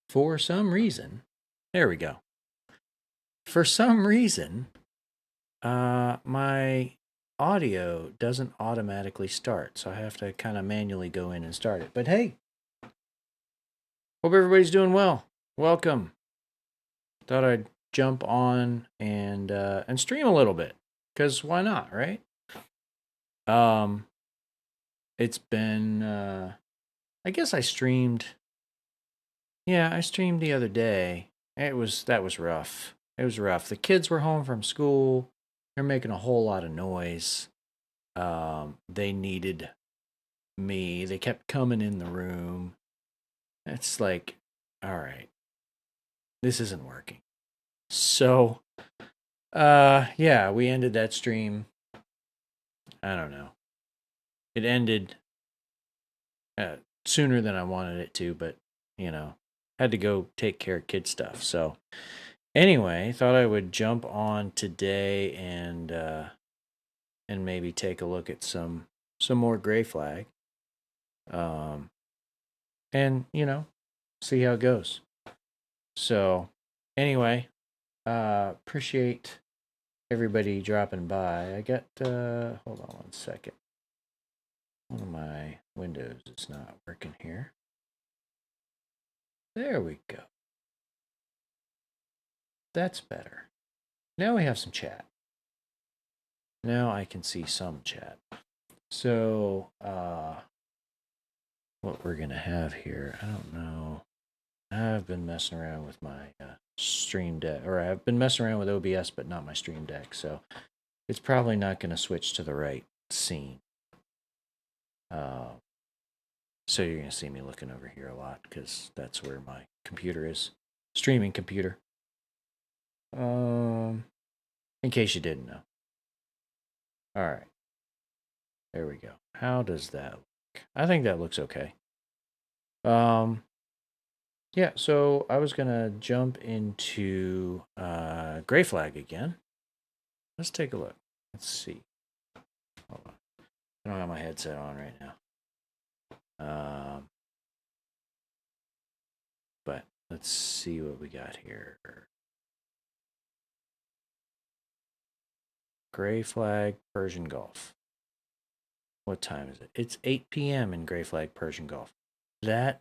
For some reason, there we go. For some reason, my audio doesn't automatically start, so I have to kind of manually go in and start it. But hey, hope everybody's doing well. Welcome. Thought I'd jump on and stream a little bit, because why not, right? It's been I guess I streamed. Yeah, I streamed the other day. That was rough. It was rough. The kids were home from school. They're making a whole lot of noise. They needed me. They kept coming in the room. It's like, all right, this isn't working. So, yeah, we ended that stream. I don't know. It ended sooner than I wanted it to, but had to go take care of kid stuff. So, anyway, thought I would jump on today and maybe take a look at some more Gray Flag. And see how it goes. So, anyway, appreciate everybody dropping by. I got hold on one second. One of my windows is not working here. There we go. That's better. Now we have some chat. Now I can see some chat. So, what we're going to have here, I don't know. I've been messing around with my Stream Deck, or I've been messing around with OBS, but not my Stream Deck, so it's probably not going to switch to the right scene. So you're going to see me looking over here a lot, because that's where my computer is. Streaming computer. In case you didn't know. Alright. There we go. How does that look? I think that looks okay. Yeah, so I was going to jump into Gray Flag again. Let's take a look. Let's see. Hold on. I don't have my headset on right now. But let's see what we got here. Gray Flag, Persian Gulf. What time is it? It's 8 p.m. in Gray Flag, Persian Gulf. That,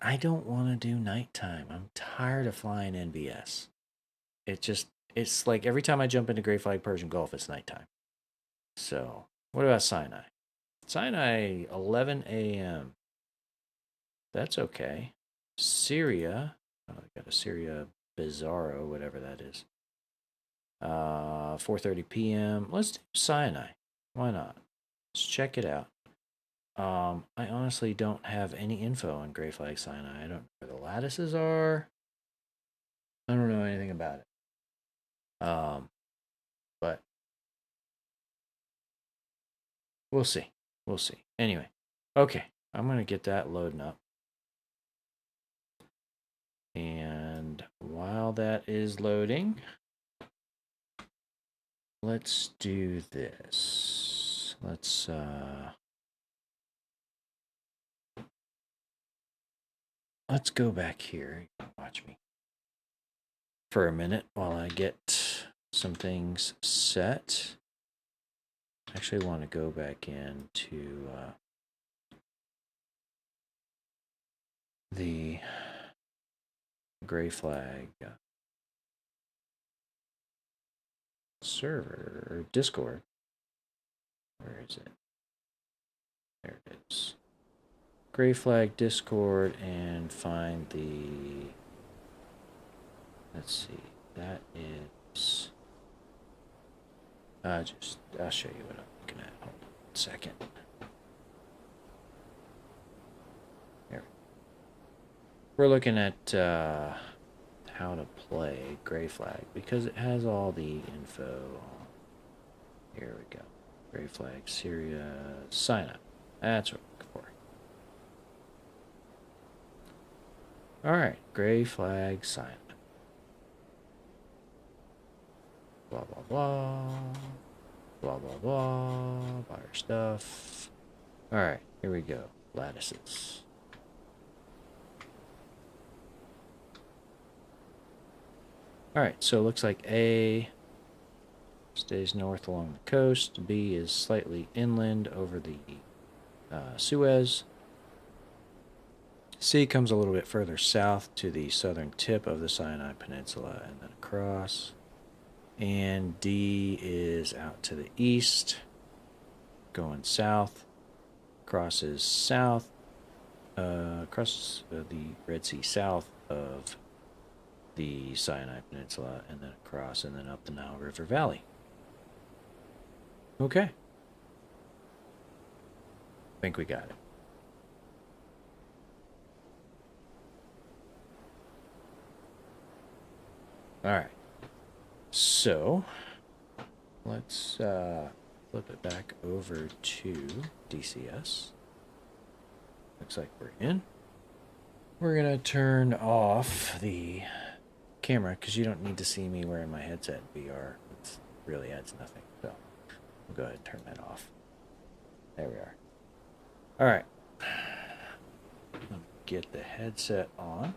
I don't want to do nighttime. I'm tired of flying NVS. It's like every time I jump into Gray Flag, Persian Gulf, it's nighttime. So, what about Sinai? Sinai, 11 a.m. That's okay. Syria, I got a Syria Bizarro, whatever that is. 4:30 p.m. Let's do Sinai. Why not? Let's check it out. I honestly don't have any info on Gray Flag Sinai. I don't know where the lattices are. I don't know anything about it. But we'll see. We'll see. Anyway, okay. I'm going to get that loading up. And while that is loading, let's do this. Let's go back here. Watch me for a minute while I get some things set. I actually want to go back into the Gray Flag server or Discord. Where is it? There it is. Gray Flag Discord and find the. Let's see. That is. I'll show you what I'm looking at. Hold on a second. There. We're looking at how to play Gray Flag because it has all the info. Here we go. Gray Flag, Syria, Sinai. That's what we're looking for. Alright, Gray Flag, Sinai. Blah, blah, blah. Blah, blah, blah. Buy our stuff. Alright, here we go. Lattices. All right, so it looks like A stays north along the coast. B is slightly inland over the Suez. C comes a little bit further south to the southern tip of the Sinai Peninsula and then across. And D is out to the east, going south, crosses south, crosses the Red Sea south of the Sinai Peninsula and then across and then up the Nile River Valley. Okay. I think we got it. All right. So let's flip it back over to DCS. Looks like we're in. We're going to turn off the camera because you don't need to see me wearing my headset in VR. It really adds nothing. So we'll go ahead and turn that off. There we are. All right. Let me get the headset on.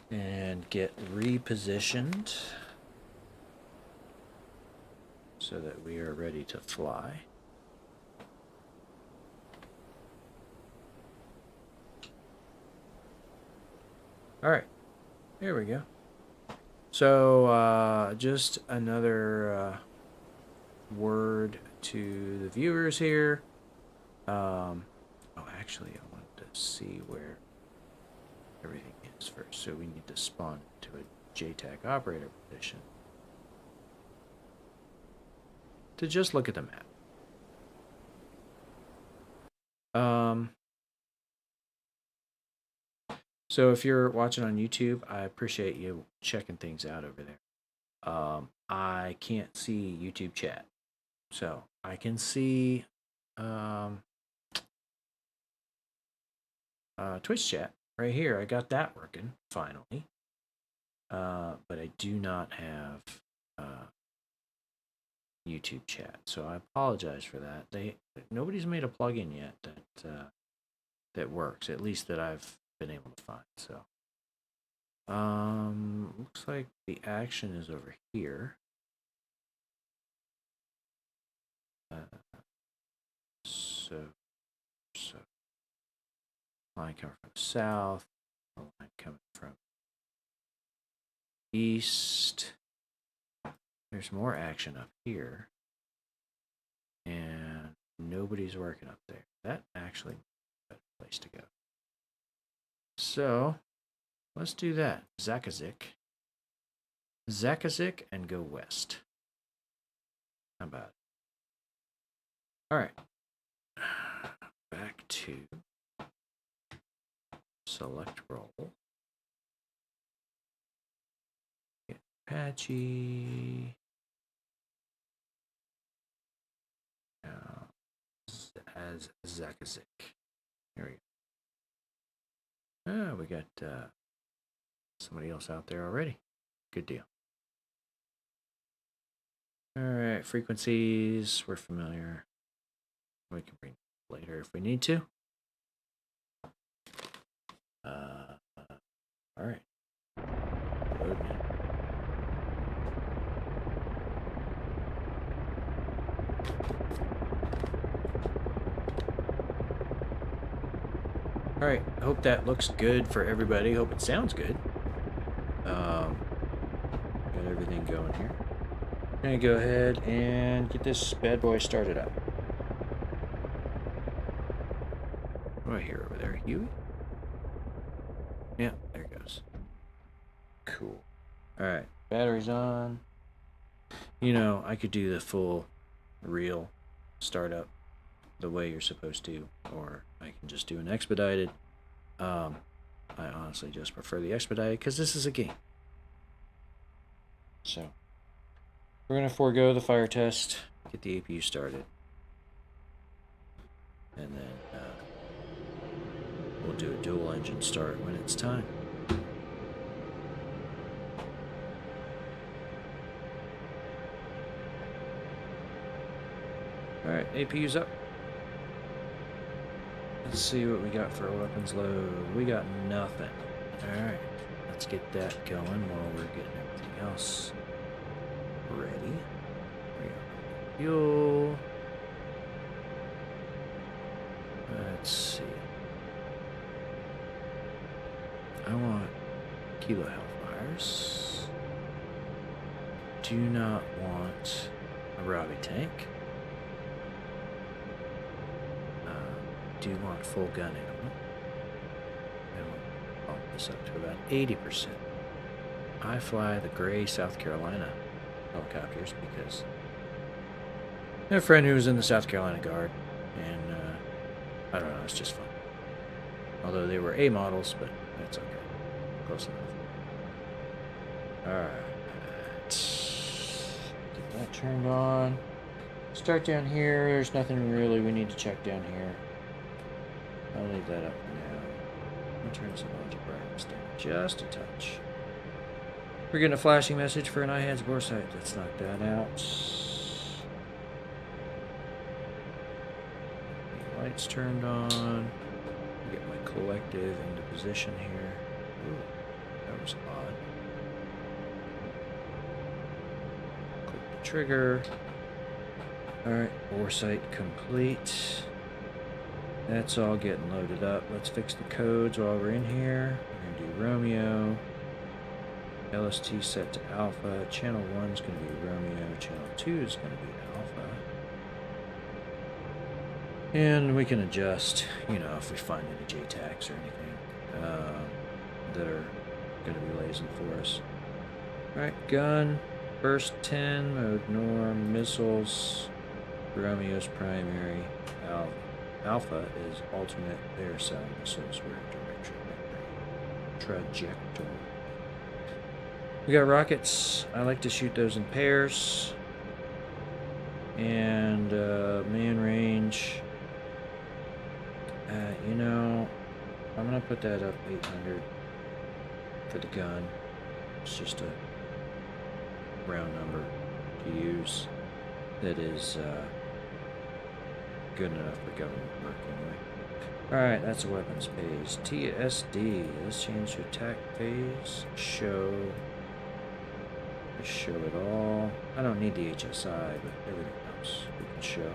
And get repositioned so that we are ready to fly. All right, there we go. So just another word to the viewers here. Oh, actually, I wanted to see where everything is first. So we need to spawn to a JTAG operator position to just look at the map. So if you're watching on YouTube, I appreciate you checking things out over there. I can't see YouTube chat, so I can see Twitch chat right here. I got that working finally, but I do not have YouTube chat, so I apologize for that. Nobody's made a plugin yet that works, at least that I've been able to find. So looks like the action is over here. So line coming from south, line coming from east. There's more action up here, and nobody's working up there. That actually is a better place to go. So let's do that. Zakazik, and go west. How about it? All right. Back to select role. Get Apache. As Zakazik. Here we go. Ah, we got somebody else out there already. Good deal. All right, frequencies, we're familiar. We can bring it later if we need to. All right. Load me. All right, hope that looks good for everybody. Hope it sounds good. Got everything going here. I'm gonna go ahead and get this bad boy started up. What do I hear over there? Huey? Yeah, there it goes. Cool. All right, battery's on. You know, I could do the full real startup the way you're supposed to, or I can just do an expedited. I honestly just prefer the expedited because this is a game. So we're going to forego the fire test, get the APU started, and then we'll do a dual engine start when it's time. All right, APU's up. Let's see what we got for a weapons load. We got nothing. Alright, let's get that going while we're getting everything else ready. We got fuel. Let's see. I want kilo hellfires. Do not want a Robbie tank. Do want full gun ammo. And we'll bump this up to about 80%. I fly the gray South Carolina helicopters because I have a friend who was in the South Carolina Guard, and I don't know, it's just fun. Although they were A models, but that's okay. Close enough. Alright. Get that turned on. Start down here. There's nothing really we need to check down here. I'll leave that up for now. I'll turn some logic brightness down just a touch. We're getting a flashing message for an iHands bore sight. Let's knock that out. The lights turned on. Get my collective into position here. Ooh, that was odd. Click the trigger. Alright, bore sight complete. That's all getting loaded up. Let's fix the codes while we're in here. We're going to do Romeo. LST set to alpha. Channel 1 is going to be Romeo. Channel 2 is going to be alpha. And we can adjust, you know, if we find any JTACs or anything that are going to be lazing for us. Alright, gun. Burst 10. Mode norm. Missiles. Romeo's primary. Alpha is alternate air sound missiles. We're in trajectory. We got rockets. I like to shoot those in pairs. And man range. You know, I'm gonna put that up 800 for the gun. It's just a round number to use. That is good enough for government work anyway. Alright, that's a weapons phase. TSD. Let's change to attack phase. Show. Just show it all. I don't need the HSI, but everything else we can show.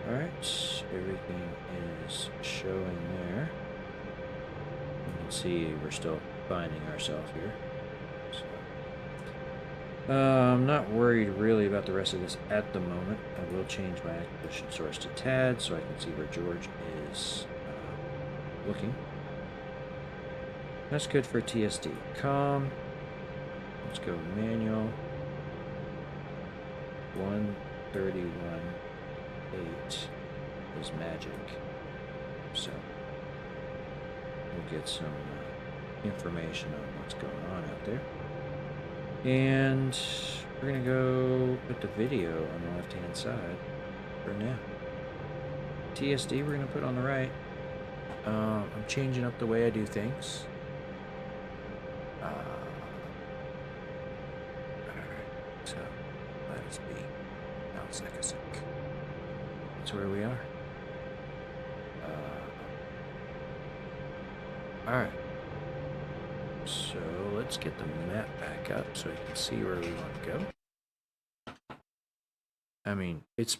Alright, everything is showing there. You can see we're still finding ourselves here. I'm not worried really about the rest of this at the moment. I will change my acquisition source to TAD so I can see where George is looking. That's good for TSD. Com. Let's go manual. 131.8 is magic. So we'll get some information on what's going on out there. And we're going to go put the video on the left-hand side for now. TSD we're going to put on the right. I'm changing up the way I do things. Alright, so let us be. Now it's like a sec. That's where we are. Alright. So let's get the map back up so we can see where we want to go. I mean, it's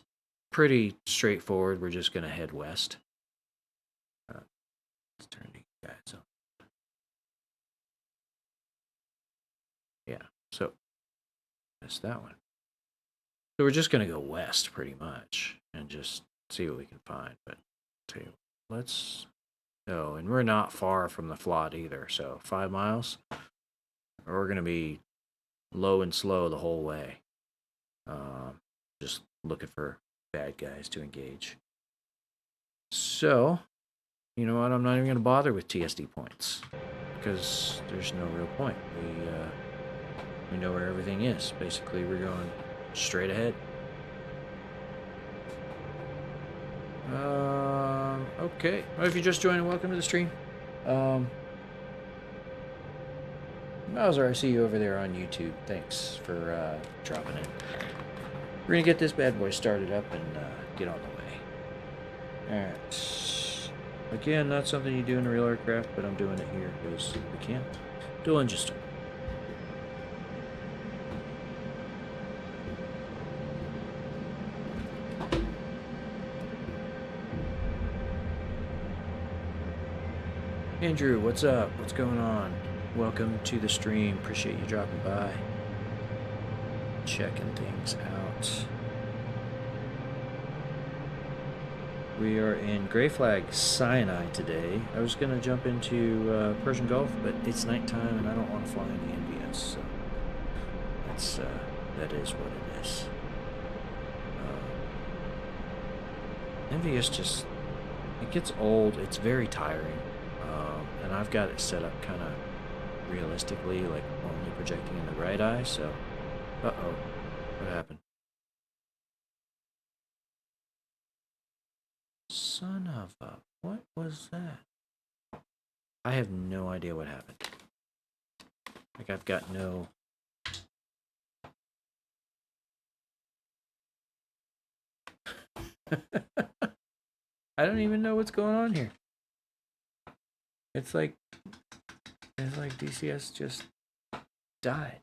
pretty straightforward. We're just going to head west. Let's turn these guys on. Yeah, so that's that one. So we're just going to go west pretty much and just see what we can find. But tell you, let's... Oh, and we're not far from the flood either, so 5 miles. We're going to be low and slow the whole way. Just looking for bad guys to engage. So, you know what? I'm not even going to bother with TSD points because there's no real point. We know where everything is. Basically, we're going straight ahead. Okay. Well, if you're just joining, welcome to the stream. Mauser, I see you over there on YouTube. Thanks for dropping in. We're gonna get this bad boy started up and get on the way. Alright. Again, not something you do in a real aircraft, but I'm doing it here because we can. Dual engine start. Andrew, what's up? What's going on? Welcome to the stream. Appreciate you dropping by. Checking things out. We are in Gray Flag Sinai today. I was going to jump into Persian Gulf, but it's nighttime and I don't want to fly in the NVS, so that is what it is. NVS just, it gets old. It's very tiring. And I've got it set up kind of realistically, like only projecting in the right eye, so... Uh-oh. What happened? Son of a... What was that? I have no idea what happened. Like, I've got no... I don't even know what's going on here. It's like DCS just died.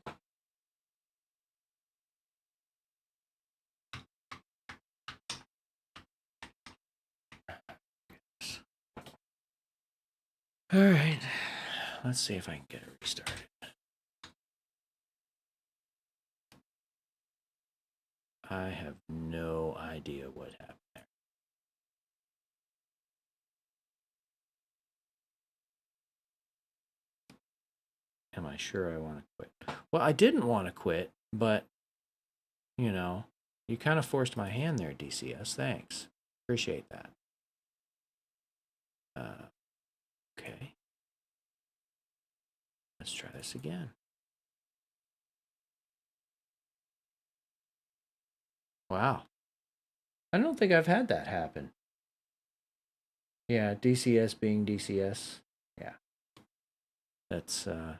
All right, let's see if I can get it restarted. I have no idea what happened there. Am I sure I want to quit? Well, I didn't want to quit, but, you know, you kind of forced my hand there, DCS. Thanks. Appreciate that. Okay. Let's try this again. Wow. I don't think I've had that happen. Yeah, DCS being DCS. Yeah. That's, I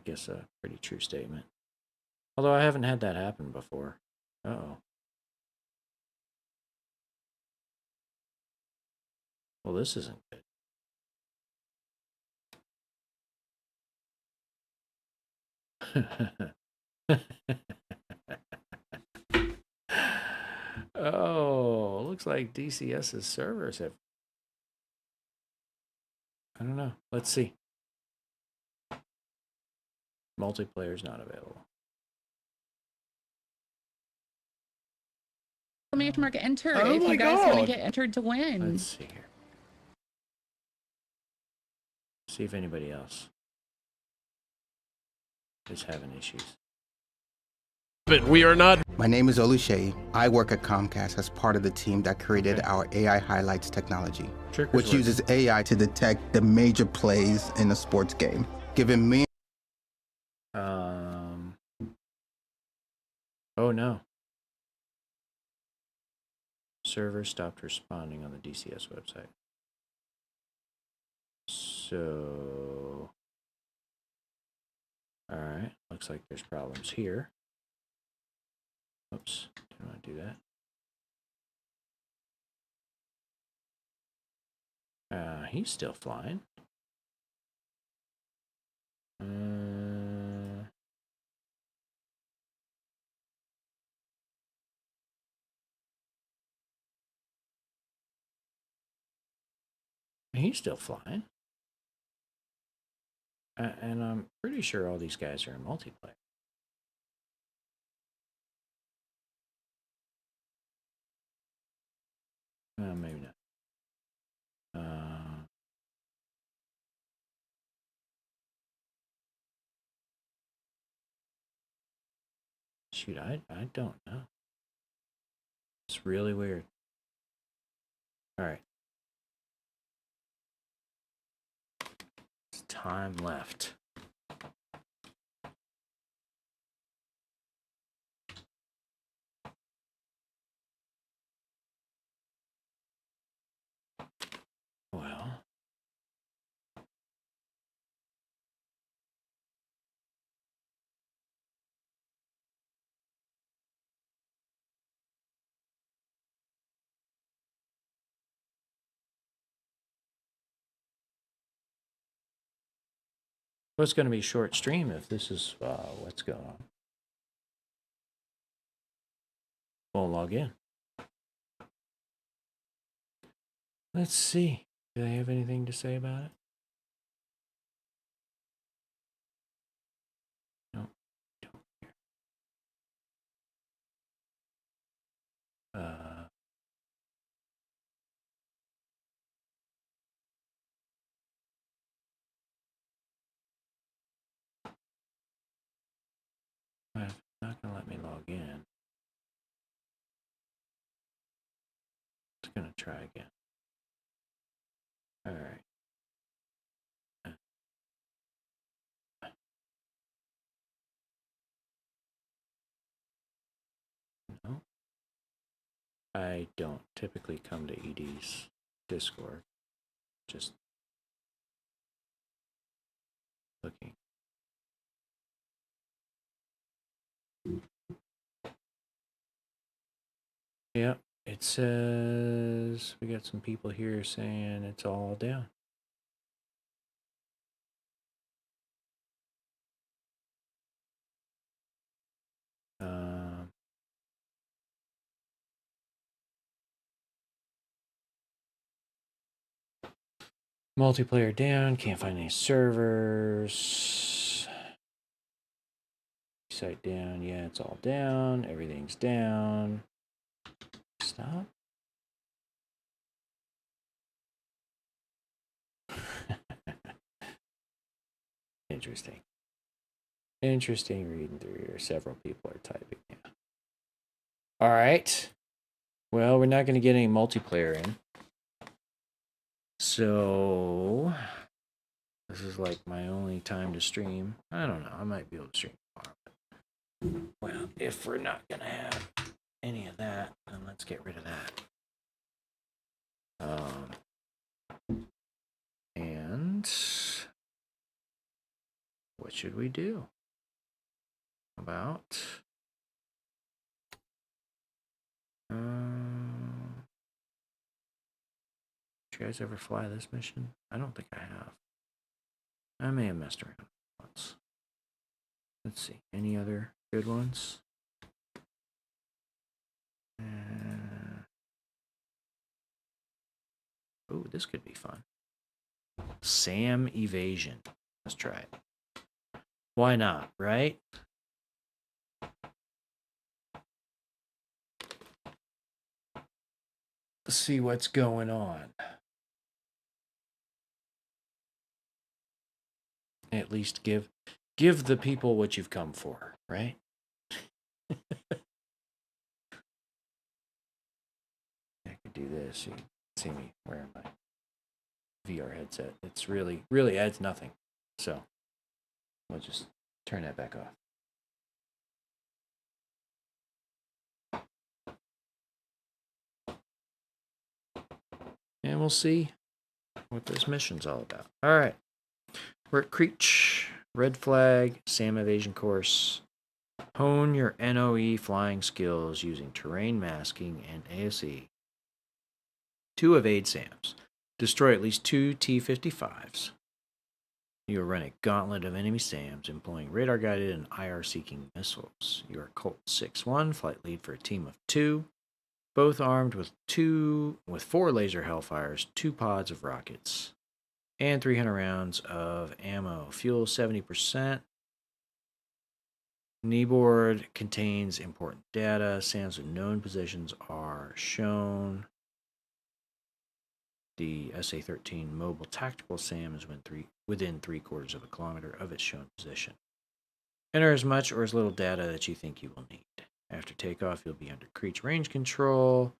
guess, a pretty true statement. Although I haven't had that happen before. Uh-oh. Well, this isn't good. Oh, looks like DCS's servers have... I don't know. Let's see. Multiplayer's not available. You have to mark enter if you guys want to get entered to win. Let's see here. See if anybody else is having issues. But we are not. My name is Oluseyi. I work at Comcast as part of the team that created our AI highlights technology, which uses AI to detect the major plays in a sports game, giving me... Oh no. Server stopped responding on the DCS website. So... Alright, looks like there's problems here. Oops, didn't want to do that. He's still flying. He's still flying. And I'm pretty sure all these guys are in multiplayer. Maybe not. Shoot, I don't know. It's really weird. All right. It's time left. Well, Well, it's going to be a short stream if this is what's going on. We'll log in. Let's see. Do they have anything to say about it? No. Don't care. It's not going to let me log in. It's going to try again. All right. No. I don't typically come to ED's Discord. Just looking. Yeah, it says we got some people here saying it's all down. Multiplayer down, can't find any servers. Site down, yeah, it's all down. Everything's down. Stop. Interesting. Interesting reading through here. Several people are typing. Yeah. All right. Well, we're not going to get any multiplayer in. So, this is like my only time to stream. I don't know. I might be able to stream tomorrow. But, well, if we're not going to have any of that, then let's get rid of that. And what should we do about did you guys ever fly this mission? I don't think I have. I may have messed around once. Let's see. Any other good ones? Oh, this could be fun. SAM evasion. Let's try it. Why not, right? Let's see what's going on. At least give the people what you've come for, right? I could do this. You can see me wearing my VR headset. It's really adds nothing. So we'll just turn that back off. And we'll see what this mission's all about. All right. We're at Creech. Red flag, SAM evasion course. Hone your NOE flying skills using terrain masking and ASE to evade SAMs. Destroy at least 2 T-55s. You will run a gauntlet of enemy SAMs employing radar-guided and IR-seeking missiles. You are Colt 6-1, flight lead for a team of 2, both armed with 4 laser Hellfires, 2 pods of rockets, and 300 rounds of ammo. Fuel 70%. Kneeboard contains important data. SAMs with known positions are shown. The SA-13 mobile tactical SAM is within 3/4 of a kilometer of its shown position. Enter as much or as little data that you think you will need. After takeoff, you'll be under Creech range control.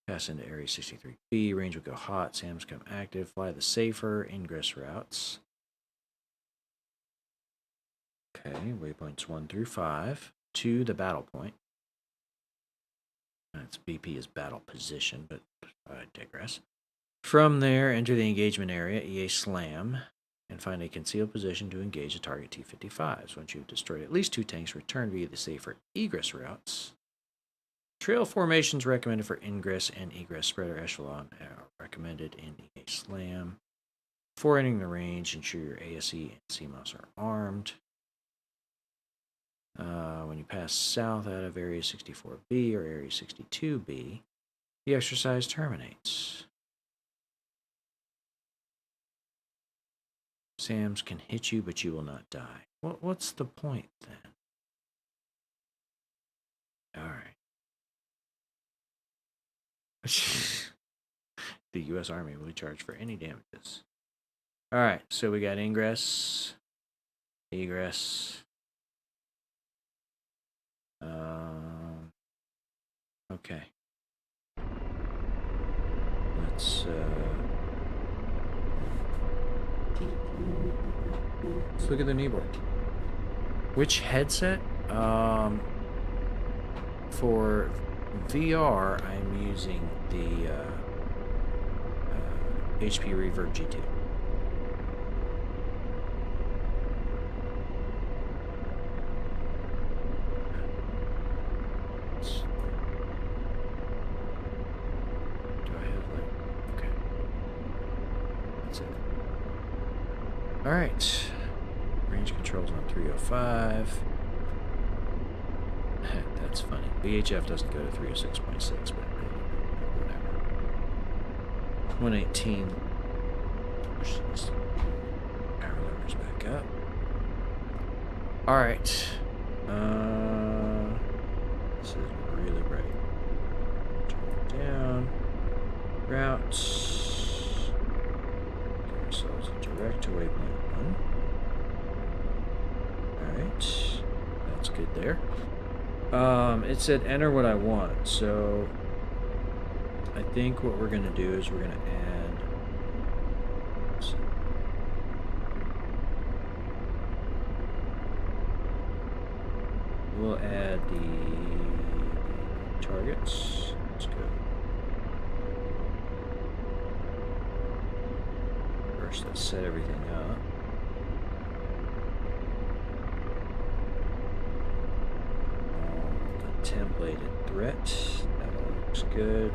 Pass into Area 63B. Range will go hot. SAMs become active. Fly the safer ingress routes. Okay, waypoints 1 through 5 to the battle point. That's BP is battle position, but I digress. From there, enter the engagement area, EA Slam, and find a concealed position to engage the target T-55s. Once you've destroyed at least 2 tanks, return via the safer egress routes. Trail formations recommended for ingress and egress. Spreader echelon are recommended in EA Slam. Before entering the range, ensure your ASE and CMOS are armed. When you pass south out of Area 64B or Area 62B, the exercise terminates. SAMs can hit you, but you will not die. What's the point then? All right. The U.S. Army will be charged for any damages. All right, so we got ingress, egress. Okay. Let's look at the kneeboard. Which headset? For VR, I'm using the HP Reverb G2. All right, range controls on 305. That's funny. VHF doesn't go to 306.6, but whatever. 118. Push this power levers back up. All right. This is really bright. Turn it down. Routes. Give ourselves a direct to waypoint 1. Alright. That's good there. It said enter what I want, so I think what we're gonna do is we're gonna add we'll add the targets. Let's go. First, let's set everything up. The templated threat. That all looks good.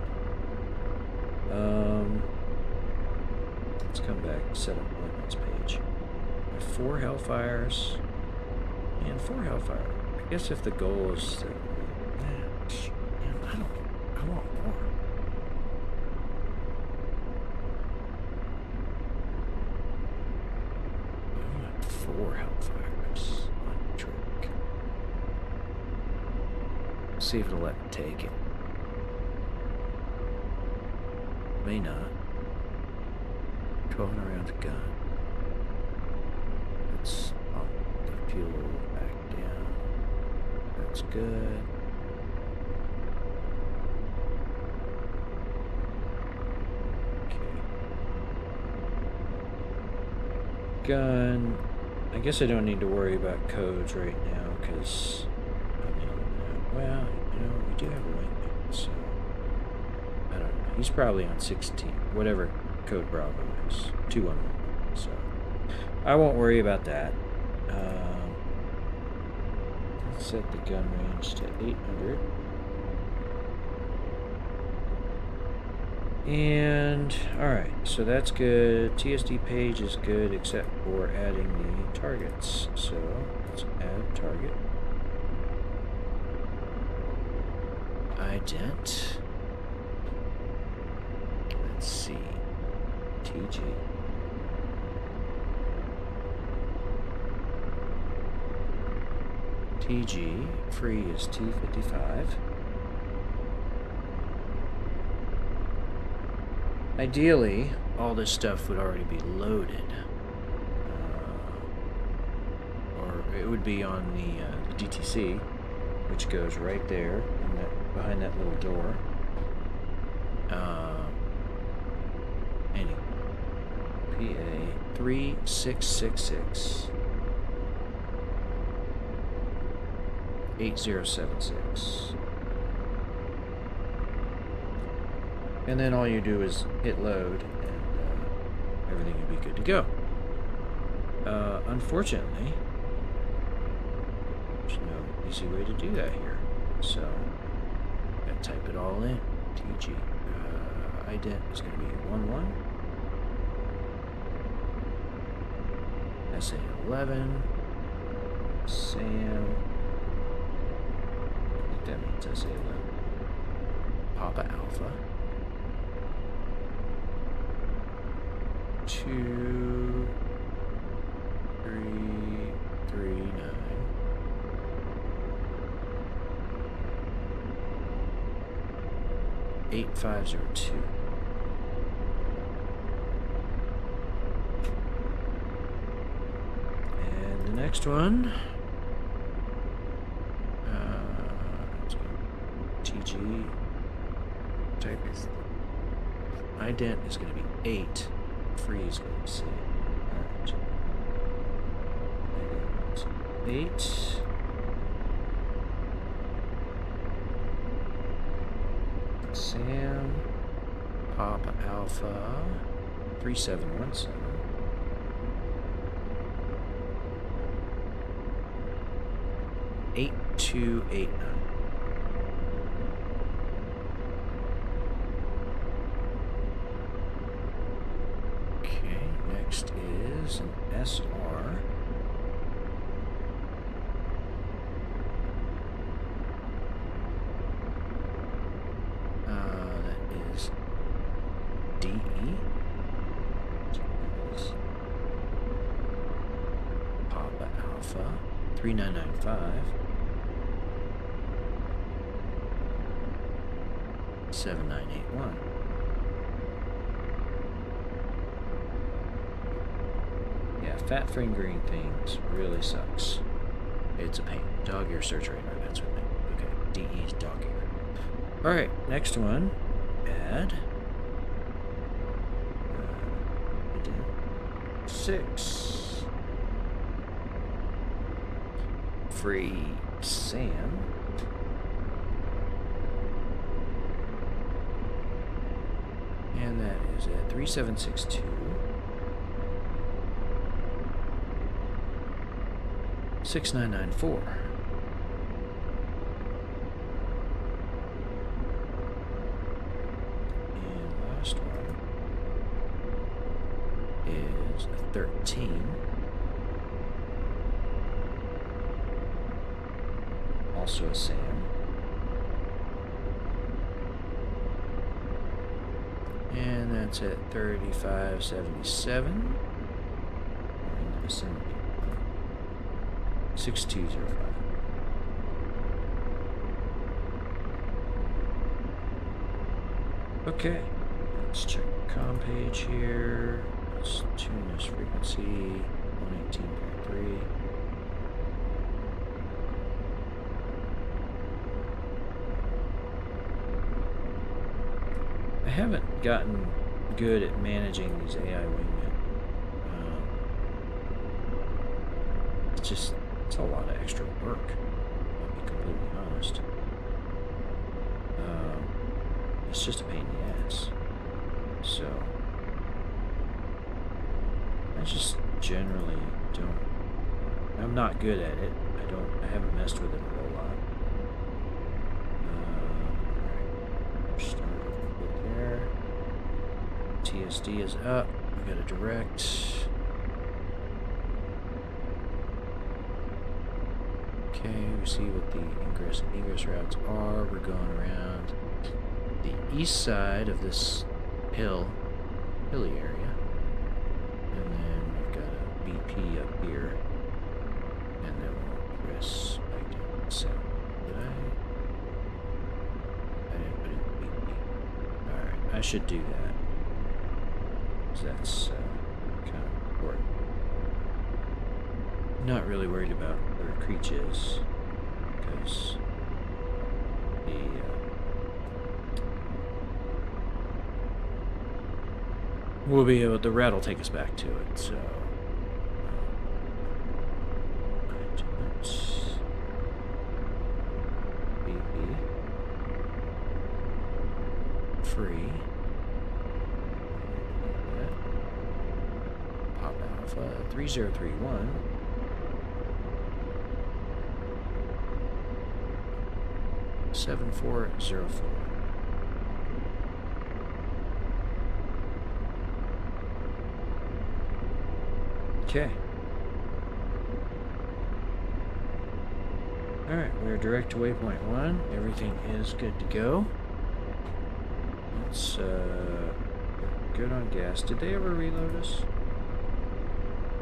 Let's come back and set up weapons page. 4 Hellfires and 4 Hellfire. I guess if the goal is to, I want more. I want 4 Hellfires on trick. See if it'll let me take it. May not. 1200 rounds of gun. Let's up the fuel back down. That's good. Okay. Gun. I guess I don't need to worry about codes right now because, well, we do have a wingman, so I don't know. He's probably on 16, whatever code Bravo is, 211. So I won't worry about that. Let's set the gun range to 800. And alright, so that's good. TSD page is good except for adding the targets. So let's add target. Ident. Let's see. TG. TG. Free is 255. Ideally, all this stuff would already be loaded. Or it would be on the DTC, which goes right there, in that, behind that little door. Anyway. PA 3666 8076. And then all you do is hit load, and everything will be good to go. Unfortunately, there's no easy way to do that here. So, I gotta type it all in. TG. Ident is going to be 11. SA11. Sam. I think that means SA11. Papa Alpha. 2, 3, 3, 9. 8502. And the next one, TG type is ident is going to be 8. Free is going to be C. Alright. 8. Sam, Papa Alpha, 3717. 8289. Okay, next is an SR. That is DE. Papa Alpha, 3995. 7981. Yeah, fat fingering things really sucks. It's a pain. Dog ear search radar, that's what I meant. Okay, DE's dog ear. Alright, next one. Add. 6. Free Sam. And that is at 3762. 6994. And last one is a 13. Also a Sam. And that's at 3577. 6205. Okay, let's check the comm page here. Let's tune this frequency 118.3. I haven't gotten good at managing these AI wingmen. It's a lot of extra work, I'll be completely honest. It's just a pain in the ass. So, I just generally don't, I'm not good at it. I haven't messed with it a whole lot. Start with there. TSD is up. We got a direct. Okay, we see what the ingress and egress routes are. We're going around the east side of this hilly area. And then we've got a BP up here. And then we'll progress back down south. Did I didn't put in BP. Alright, I should do that. So that's kind of important. Not really worried about where Creech is, because we'll be able, the rat will take us back to it, so BP free Pop Alpha 3031. 7404. Okay. Alright, we're direct to waypoint 1. Everything is good to go. Let's, we're good on gas. Did they ever reload us?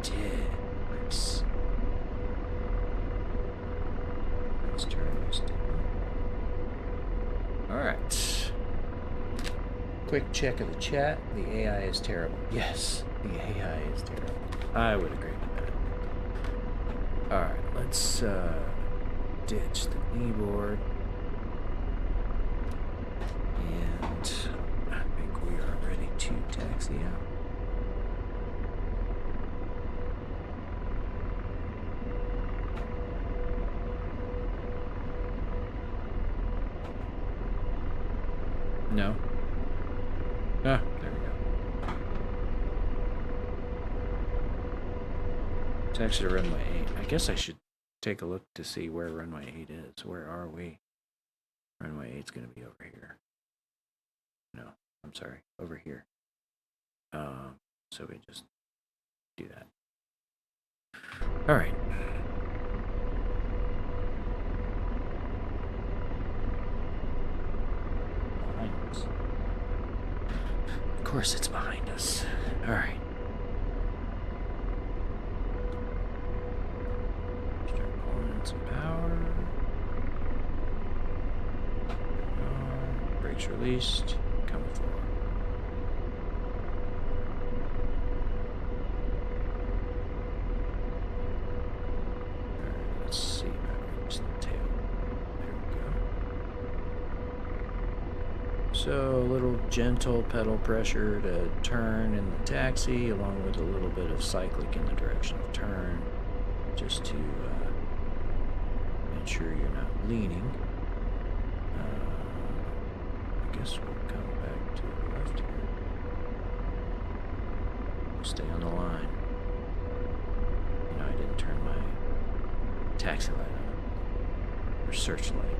Did. Nice. Let's turn this down. Alright. Quick check of the chat. The AI is terrible. Yes, the AI is terrible. I would agree with that. Alright, let's, ditch the kneeboard. And I think we are ready to taxi out. No. Ah, there we go. It's actually runway 8. I guess I should take a look to see where runway 8 is. Where are we? Runway 8's going to be over here. No, I'm sorry, over here. So we just do that. All right. Behind us. Of course, it's behind us. All right. Some power. Brakes released. Come forward. Alright, let's see if I reach the tail. There we go. So a little gentle pedal pressure to turn in the taxi, along with a little bit of cyclic in the direction of turn, just to ensure you're not leaning. I guess we'll come back to the left here. Stay on the line. You know, I didn't turn my taxi light on. Or searchlight.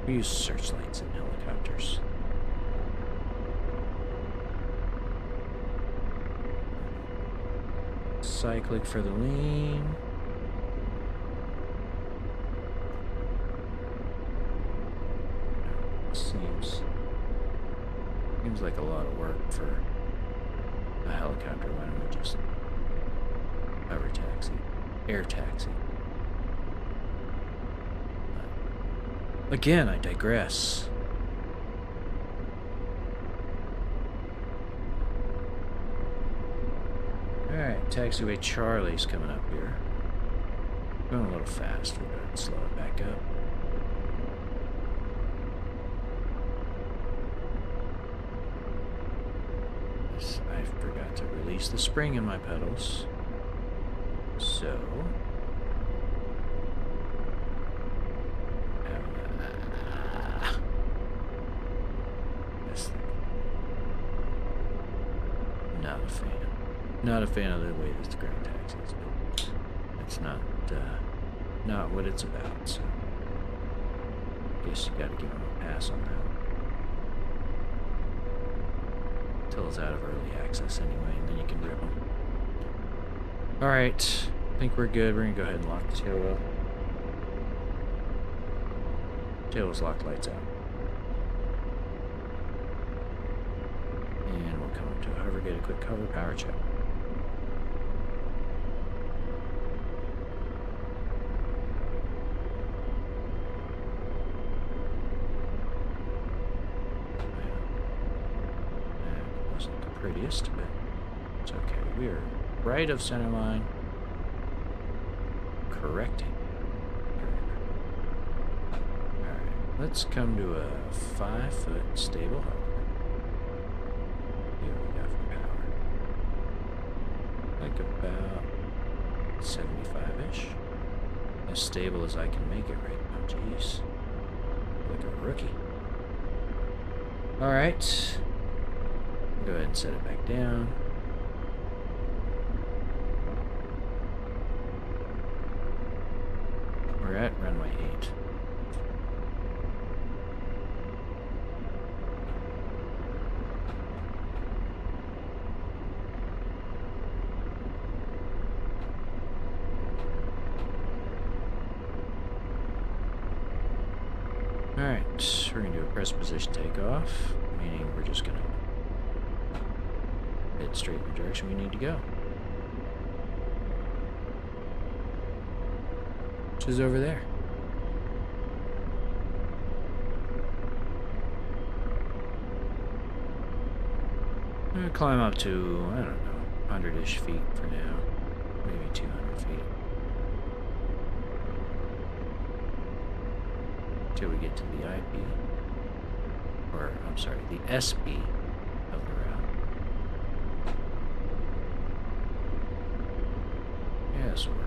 We use searchlights in helicopters. Cyclic for the lean. Seems like a lot of work for a helicopter. Why don't we just hover taxi, air taxi? Again, I digress. All right, taxiway Charlie's coming up here. Going a little fast. We're going to slow it back up. I forgot to release the spring in my pedals, so this thing. Not a fan of the way this ground taxi is built. It's not what it's about. So I guess you got to give them a pass on that. Till it's out of early access anyway, and then you can rip them. Alright, I think we're good. We're going to go ahead and lock the tail wheel. Tail wheel's locked, lights out. And we'll come up to a hover, get a quick hover power check. Prettiest, but it's okay. We are right of center line. Correcting. Alright, let's come to a 5-foot stable hover. Here we go for power. Like about 75-ish. As stable as I can make it right now. Jeez. Like a rookie. Alright. Go ahead and set it back down. We're at runway 8. Alright, we're going to do a press position takeoff, meaning we're just going to head straight in the direction we need to go. Which is over there. I'm going to climb up to, I don't know, 100-ish feet for now. Maybe 200 feet. Till we get to the IP. Or, I'm sorry, the SB of the route. Yeah, this will work.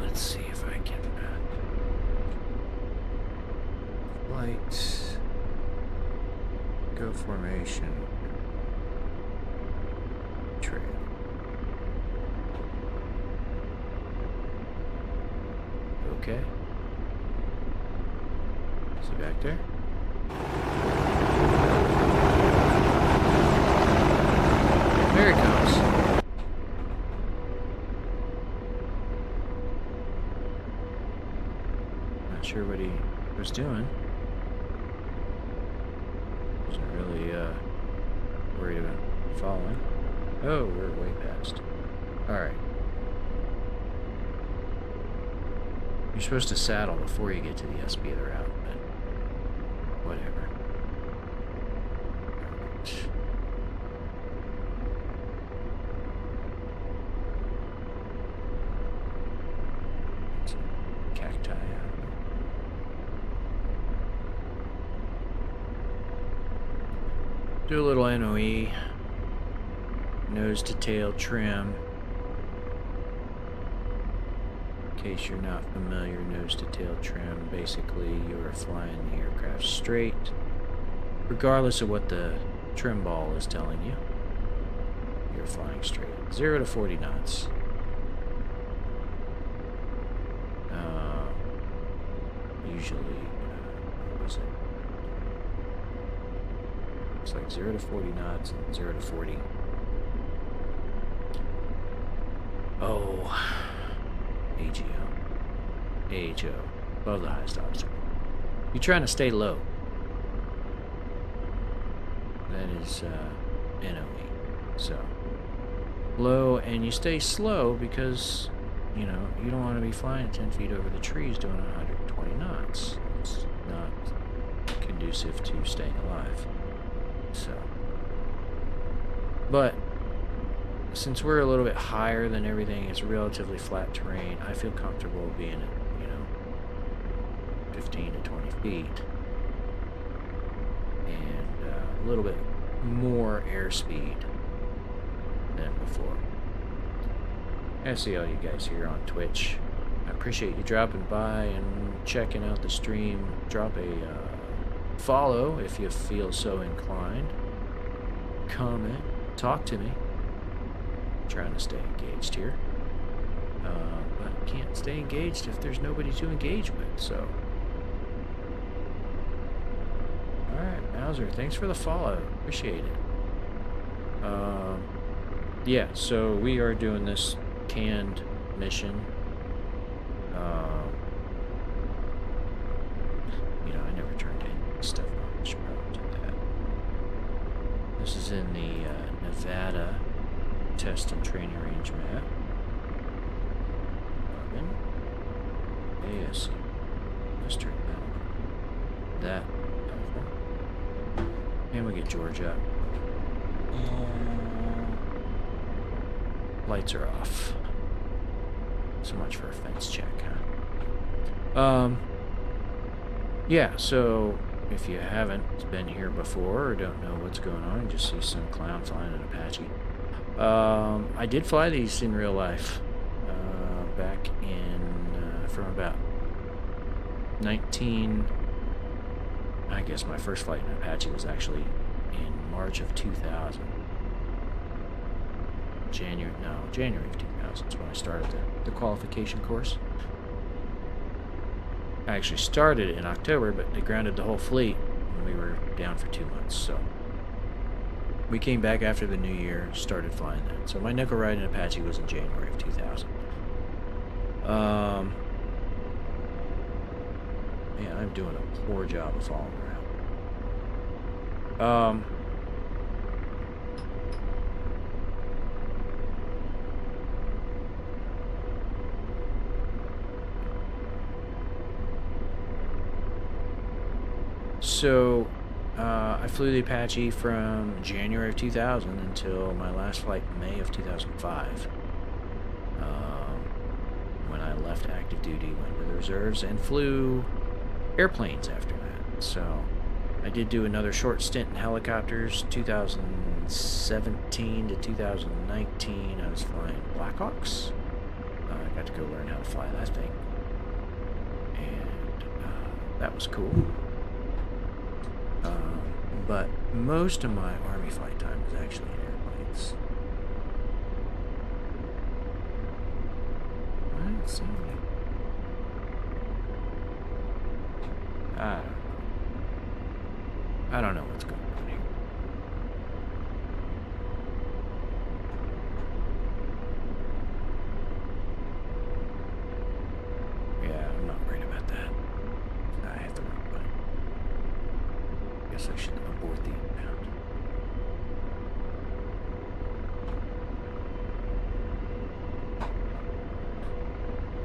Let's see if I can flight, go formation, trail. Okay. Is he back there? There he comes. Sure what he was doing. Wasn't really worried about following. Oh, we're way past. Alright. You're supposed to saddle before you get to the SB of the route, but whatever. Right. Cacti out. Do a little NOE, nose to tail trim. In case you're not familiar, nose to tail trim, basically you are flying the aircraft straight, regardless of what the trim ball is telling you. You're flying straight. 0 to 40 knots. Usually, what was it? It's like 0 to 40 knots and 0 to 40. Oh, AHO, above the highest obstacle. You're trying to stay low. That is NOE. So, low, and you stay slow because, you know, you don't want to be flying 10 feet over the trees doing 120 knots. It's not conducive to staying alive. So, but since we're a little bit higher than everything, it's relatively flat terrain. I feel comfortable being at, you know, 15 to 20 feet and a little bit more airspeed than before. I see all you guys here on Twitch. I appreciate you dropping by and checking out the stream. Drop a follow if you feel so inclined. Comment, talk to me. I'm trying to stay engaged here, but I can't stay engaged if there's nobody to engage with. So, all right, Bowser, thanks for the follow. Appreciate it. Yeah, so we are doing this canned mission. You know, I never turned any stuff on. I should probably do that. This is in the Nevada test and training range map. Carbon. ASC. Mystery metal. That. Powerful. And we get George up. Lights are off. So much for a fence check, huh? Yeah, so if you haven't been here before or don't know what's going on, you just see some clown flying an Apache. I did fly these in real life back in from about 19. I guess my first flight in Apache was actually in March of 2000. January of 2000 is when I started the qualification course. I actually started in October, but they grounded the whole fleet, and we were down for 2 months. So we came back after the new year, started flying then. So my nickel ride in Apache was in January of 2000. Man, I'm doing a poor job of following around. So, I flew the Apache from January of 2000 until my last flight in May of 2005. When I left active duty, went to the reserves, and flew airplanes after that. So, I did do another short stint in helicopters, 2017 to 2019. I was flying Blackhawks. I got to go learn how to fly that thing. And that was cool. But most of my Army flight time was actually in airplanes. Let's see. I don't know what's going on here. Yeah, I'm not worried about that. I have the wrong button. Guess I should abort the inbound.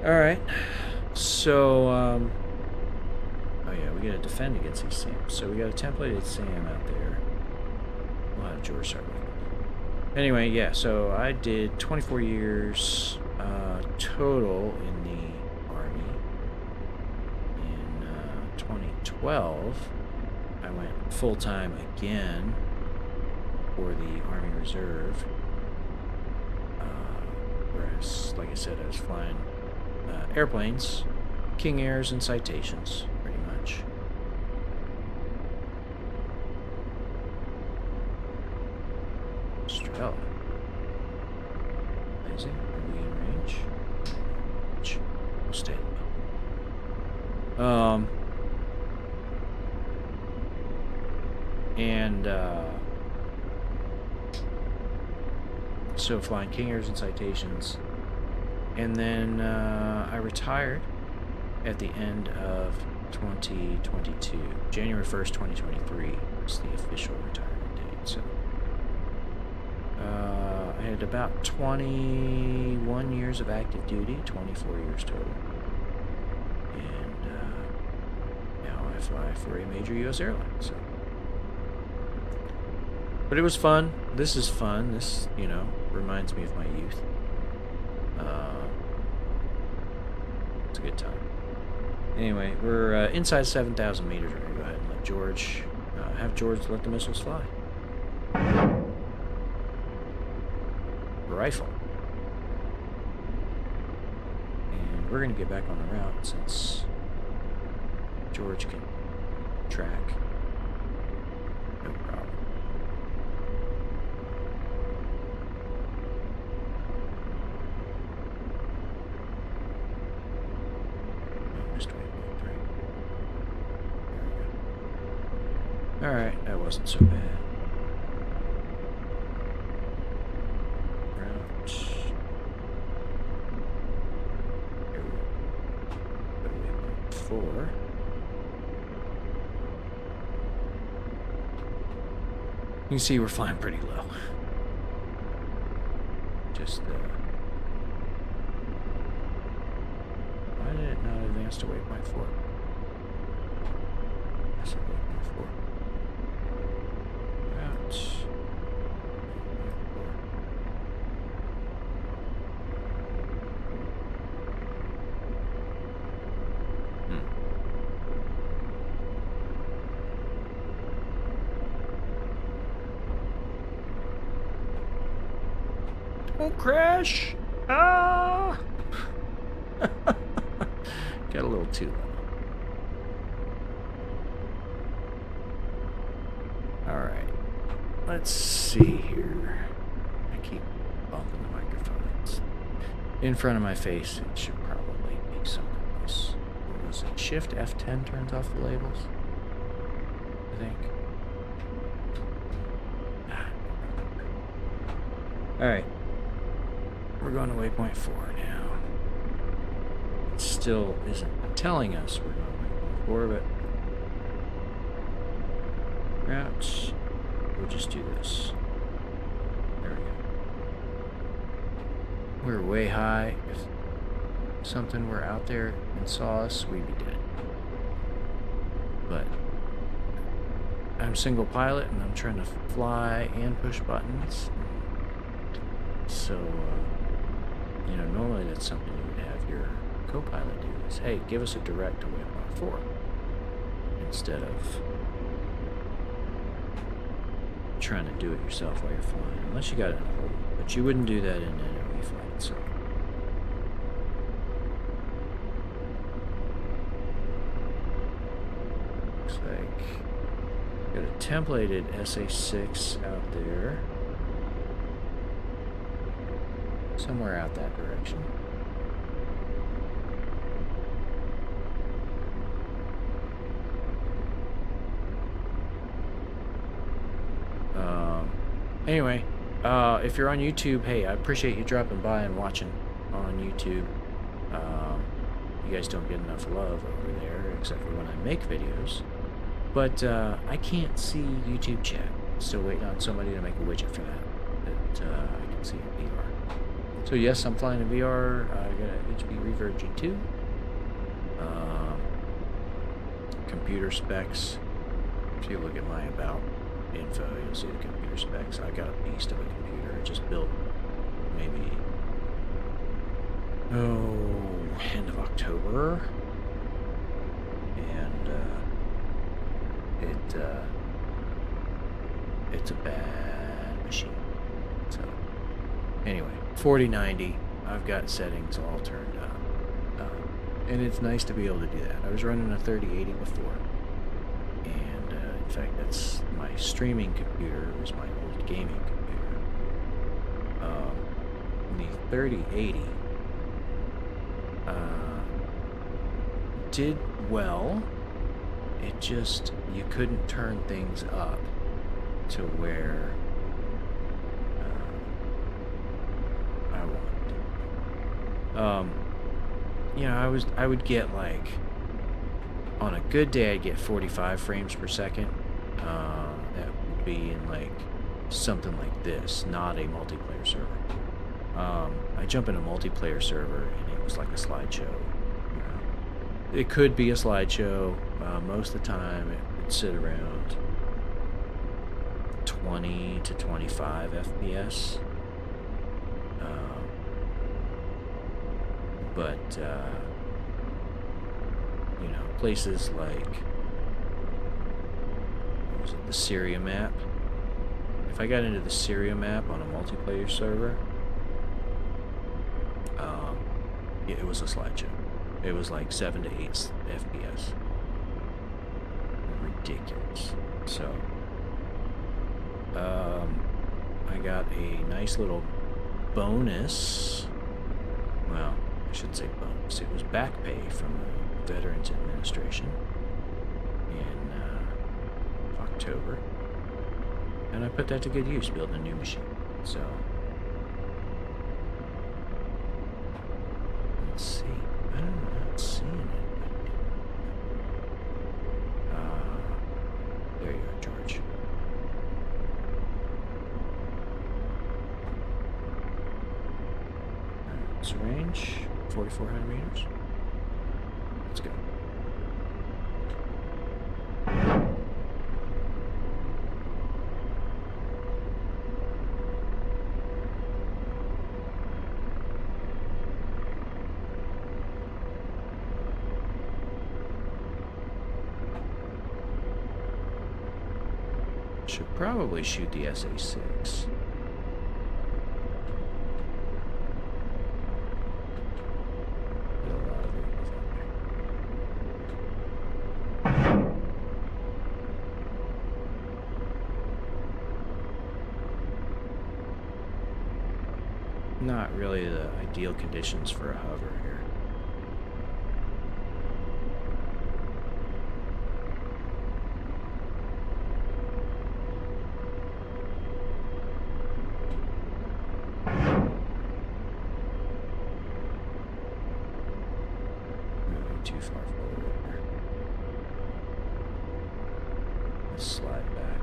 Alright. So, oh yeah, we gotta defend against these SAMs. So we got a templated SAM out there. We'll have George start with it. Anyway, yeah, so I did 24 years total in the Army. In 2012, I went full-time again for the Army Reserve. Whereas, like I said, I was flying airplanes, King Airs, and Citations, pretty much. Strela. Amazing. Are we in range? We'll stay. And so flying King Airs and Citations. And then I retired at the end of 2022. January 1st, 2023 was the official retirement date. So I had about 21 years of active duty, 24 years total. And now I fly for a major U.S. airline. So. But it was fun. This is fun. This, you know, reminds me of my youth. It's a good time. Anyway, we're inside 7,000 meters. We're going to go ahead and let George, have George let the missiles fly. Rifle. And we're going to get back on the route since George can track. No problem. Alright, that wasn't so bad. Route. Here we go. 4. You can see we're flying pretty low. Just, why did it not advance to waypoint 4? I said waypoint 4. Don't crash! Ah! Got a little too low. Alright. Let's see here. I keep bumping the microphone. It's in front of my face. It should probably be something else. We'll go Was it Shift F10 turns off the labels? I think. Alright. We're going to waypoint 4 now. It still isn't telling us we're going to waypoint 4, but perhaps we'll just do this. There we go. We're way high. If something were out there and saw us, we'd be dead. But I'm single pilot and I'm trying to fly and push buttons. So, you know, normally that's something you would have your co-pilot do is, hey, give us a direct to waypoint 4 instead of trying to do it yourself while you're flying, unless you got it in a hole. But you wouldn't do that in an enemy flight, so. Looks like got a templated SA6 out there. Somewhere out that direction. Anyway, if you're on YouTube, hey, I appreciate you dropping by and watching on YouTube. You guys don't get enough love over there, except for when I make videos. But I can't see YouTube chat. Still waiting on somebody to make a widget for that I can see in VR. So yes, I'm flying in VR. I got an HP Reverb G2. Computer specs. If you look at my about info, you'll see the computer specs. I got a beast of a computer. I just built maybe end of October, and it's a bad machine. So anyway, 4090. I've got settings all turned up, and it's nice to be able to do that. I was running a 3080 before, and in fact, that's my streaming computer. It was my old gaming computer. The 3080 did well. It just, you couldn't turn things up to where I wanted. You know, I would get like, on a good day I'd get 45 frames per second. That would be in like something like this, not a multiplayer server. I jump in a multiplayer server and it was like a slideshow. It could be a slideshow. Most of the time it would sit around 20 to 25 FPS. But you know, places like, what was it, the Syria map. If I got into the Syria map on a multiplayer server, yeah, it was a slideshow. It was like 7 to 8 FPS. Ridiculous. So, I got a nice little bonus. Well, I shouldn't say bonus. It was back pay from the Veterans Administration in October. And I put that to good use, building a new machine. So, let's see. I'm not seeing it. There you are, George. Alright, it's range 4,400 meters. Let's go. Should probably shoot the SA6. Got a lot of vehicles out there. Not really the ideal conditions for a hover here. too far forward here. Let's slide back.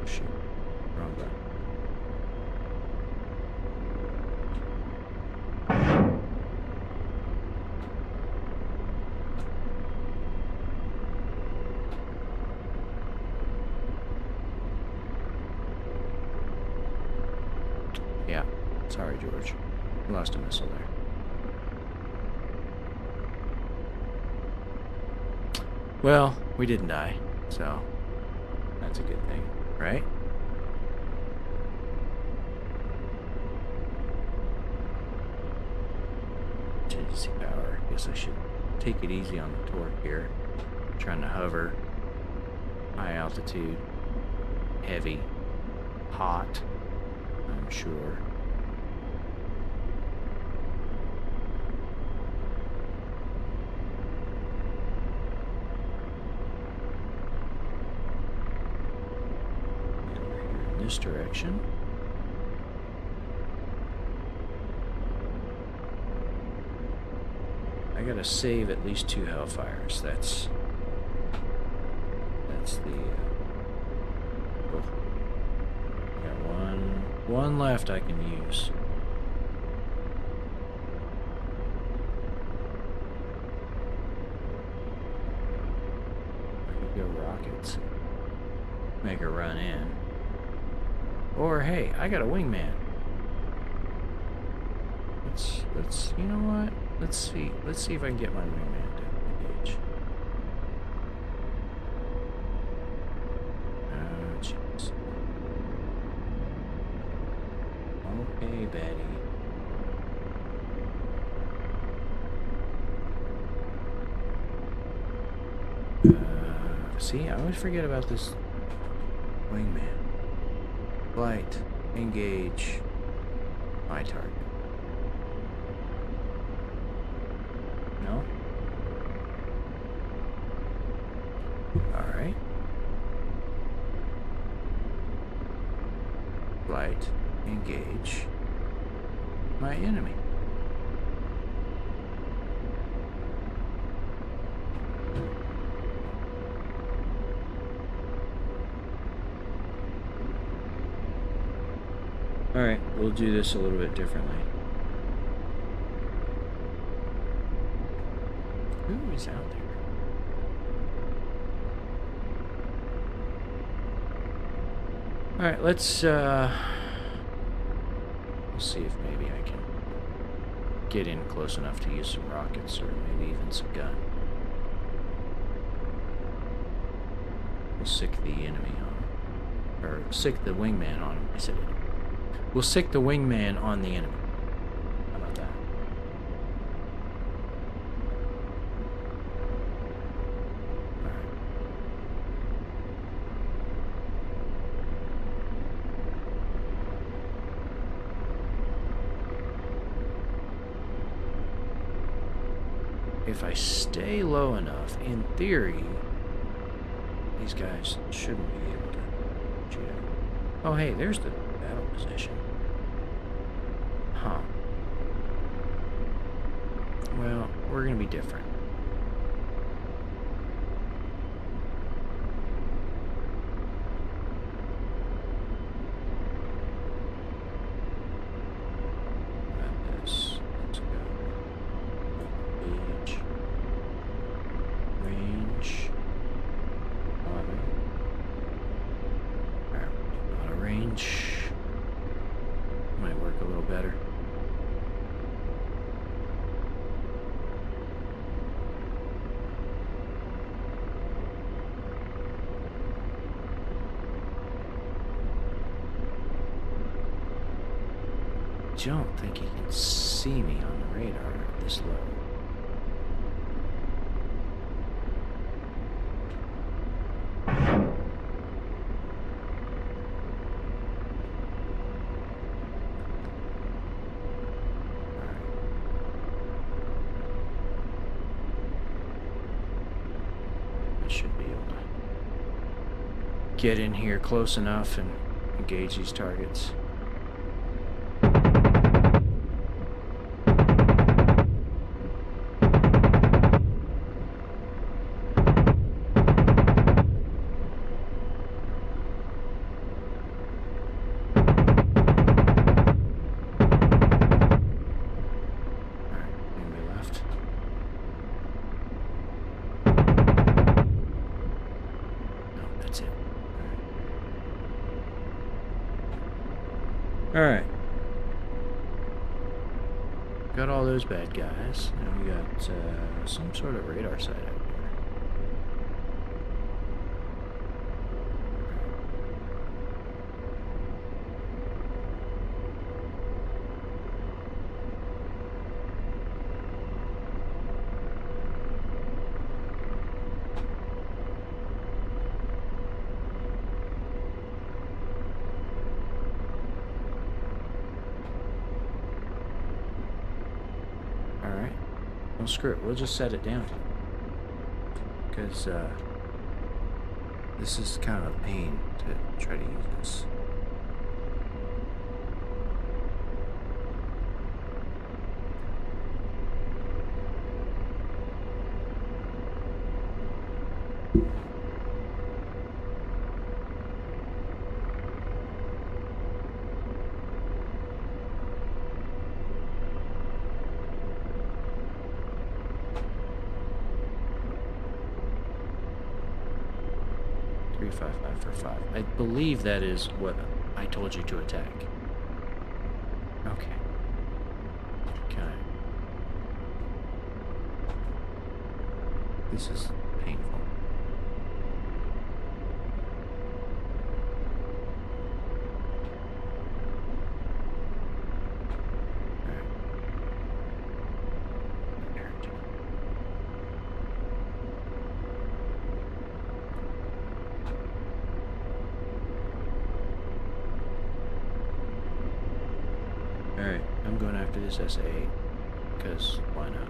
Shoot. Wrong button. Yeah, sorry, George. Lost a missile there. Well, we didn't die, so that's a good thing, right? Emergency power. Guess I should take it easy on the torque here. Trying to hover. High altitude. Heavy. Hot. I'm sure. And we're here in this direction. I gotta save at least 2 Hellfires. That's the. Oh. I got one left I can use. I could go rockets, make her run in. Or hey, I got a wingman. Let's you know what? Let's see if I can get my wingman to engage. Oh jeez. Okay, Betty. See, I always forget about this wingman. Flight, engage, my target. No? Alright. Flight, engage, my enemy. Alright, we'll do this a little bit differently. Who is out there? Alright, let's we'll see if maybe I can get in close enough to use some rockets or maybe even some gun. We'll sick the enemy on him. Or sick the wingman on him. I said enemy. We'll sick the wingman on the enemy. How about that? Alright. If I stay low enough, in theory, these guys shouldn't be able to shoot at me. Oh, hey, there's the battle position. Huh. Well, we're gonna be different. About this. Let's go. Age. Range. Auto. Alright, auto range. Might work a little better. I don't think he can see me on the radar this low. Should be able to get in here close enough and engage these targets. Alright. Got all those bad guys. Now we got some sort of radar site out here. Well, screw it. We'll just set it down. Because, this is kind of a pain to try to use this. I believe that is what I told you to attack. Okay. Okay. This is painful. Alright, I'm going after this SA-8, because why not?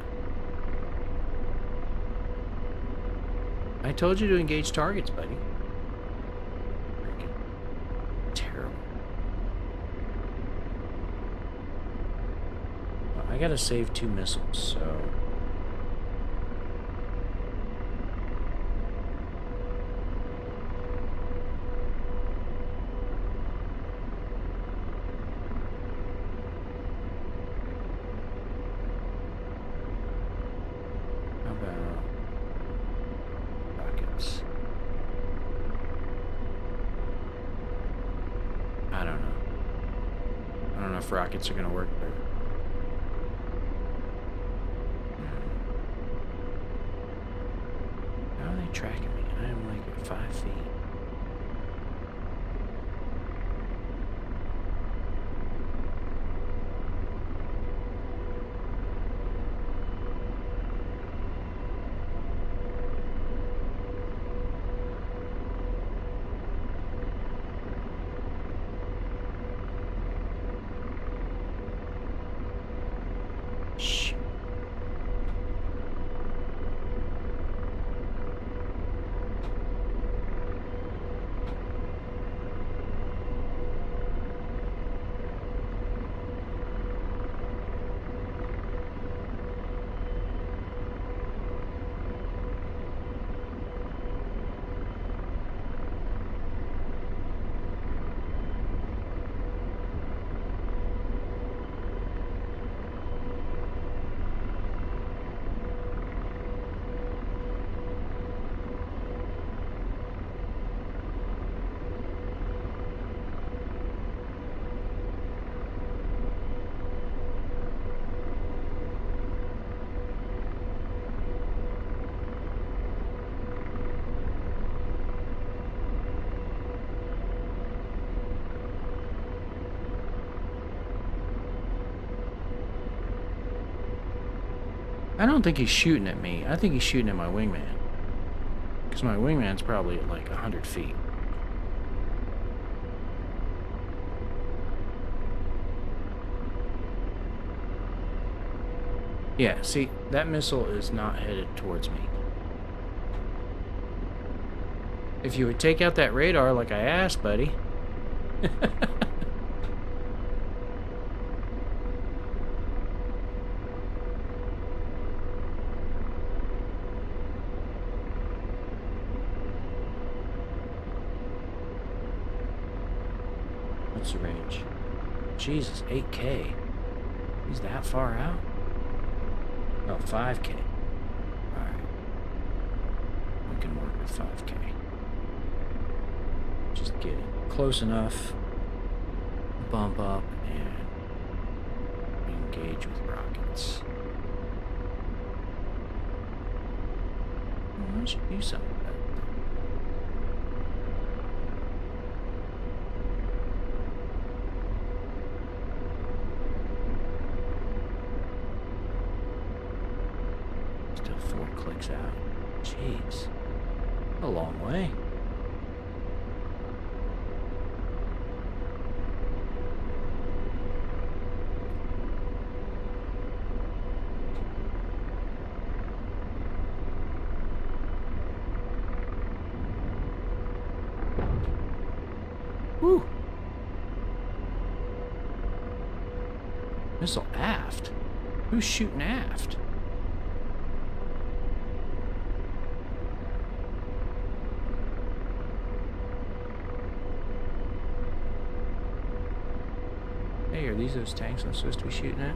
I told you to engage targets, buddy. Freaking terrible. Well, I gotta save 2 missiles, so... rockets are gonna work there. How are they tracking me? I am like at 5 feet. I don't think he's shooting at me. I think he's shooting at my wingman. Because my wingman's probably at like 100 feet. Yeah, see, that missile is not headed towards me. If you would take out that radar like I asked, buddy. What's the range? Jesus, 8K. He's that far out? Oh, 5K. Alright. We can work with 5K. Just get it close enough, bump up, and engage with rockets. Well, I should do something about it. Still 4 clicks out. Jeez. A long way. Whew. Missile aft? Who's shooting aft? Hey, are these those tanks I'm supposed to be shooting at?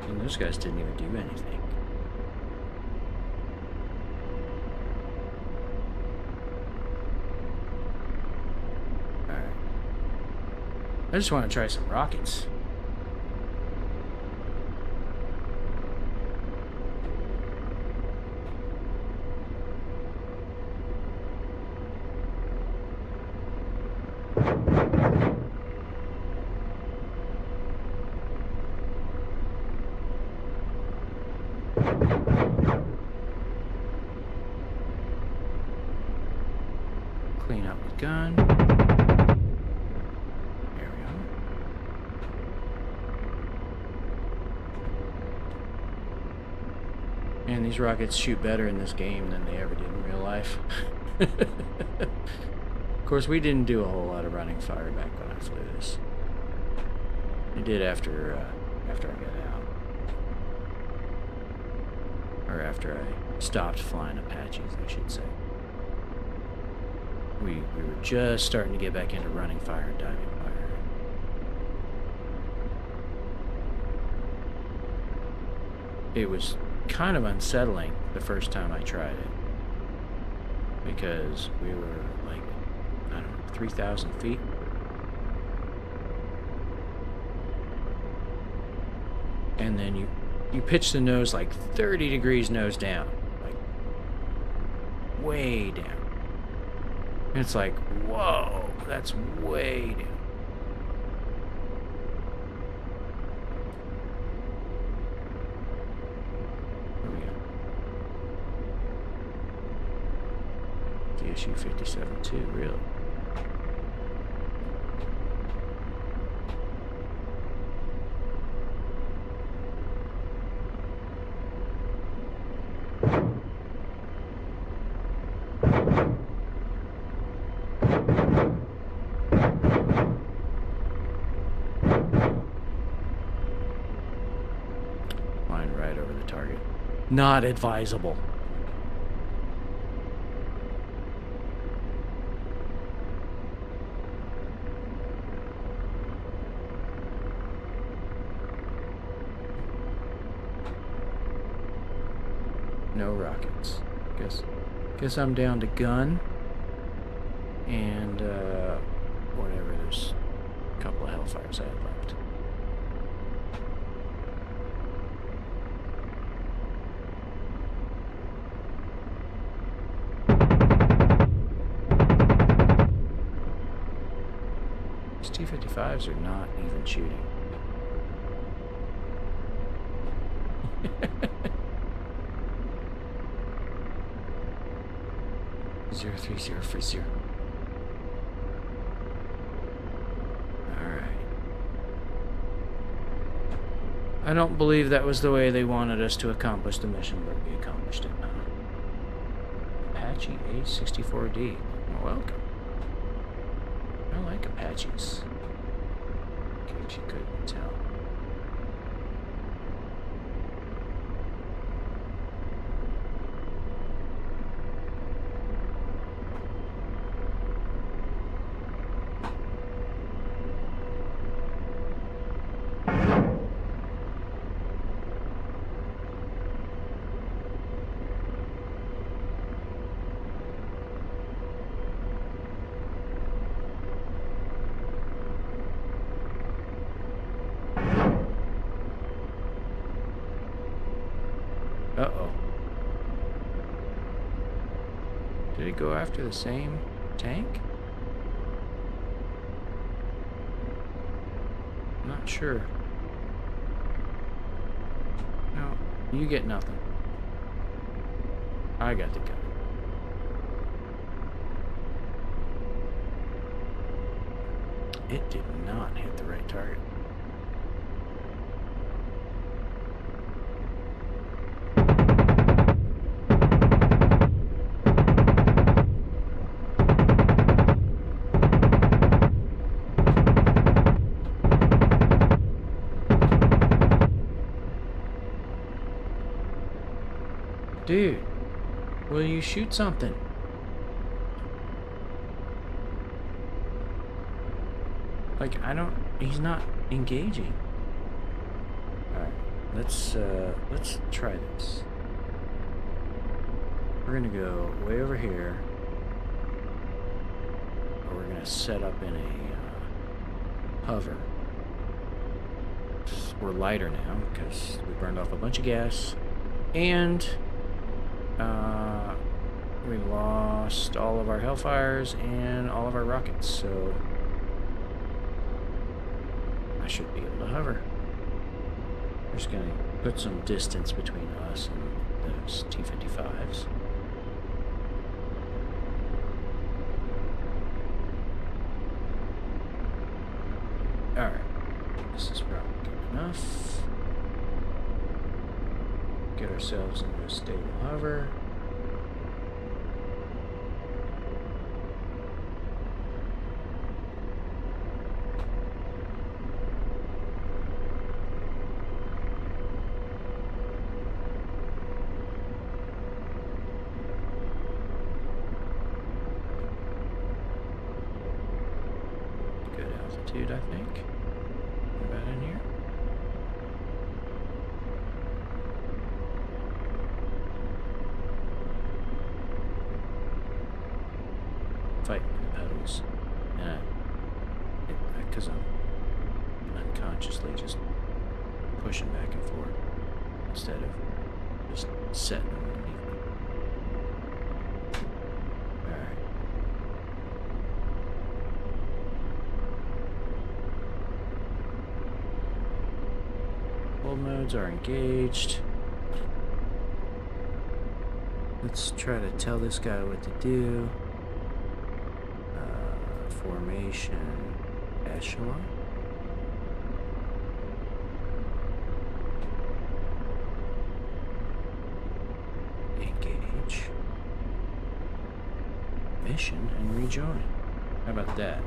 And those guys didn't even do anything. Alright. I just want to try some rockets. Clean up the gun. There we go. Man, these rockets shoot better in this game than they ever did in real life. Of course, we didn't do a whole lot of running fire back when I flew this. I did after I got out. Or after I stopped flying Apaches, I should say. We were just starting to get back into running fire and diving fire. It was kind of unsettling the first time I tried it, because we were like, I don't know, 3,000 feet. And then you pitch the nose like 30 degrees nose down, like way down. And it's like, whoa, that's way down. Here we go. DSU 57-2, really. Right over the target. Not advisable. No rockets. Guess I'm down to gun and whatever. There's a couple of Hellfires I had left. T-55s are not even shooting. 3030. Alright. I don't believe that was the way they wanted us to accomplish the mission, but we accomplished it. Apache A64D. Welcome. I like Apaches. In case you couldn't tell. Uh-oh. Did it go after the same tank? I'm not sure. No, you get nothing. I got the gun. It did not hit the right target. Dude, will you shoot something? Like, he's not engaging. Alright, let's try this. We're gonna go way over here. Or we're gonna set up in a hover. We're lighter now because we burned off a bunch of gas. And we lost all of our Hellfires and all of our rockets, so I should be able to hover. We're just going to put some distance between us and those T-55s. Alright, this is probably good enough. Get ourselves into a stable hover. Good altitude, I think. About in here. Fighting the pedals, and because I'm unconsciously just pushing back and forth instead of just setting them underneath me. Alright. Hold modes are engaged. Let's try to tell this guy what to do. Formation echelon. Engage. Mission and rejoin. How about that?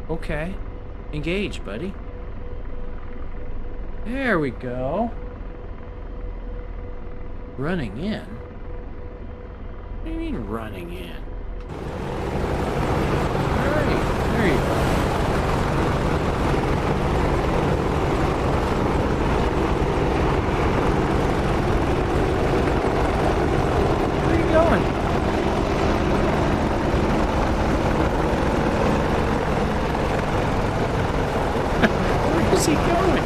Okay. Engage, buddy. There we go. Running in? What do you mean running in? Alright, there you go. Where are you going? Where's he going?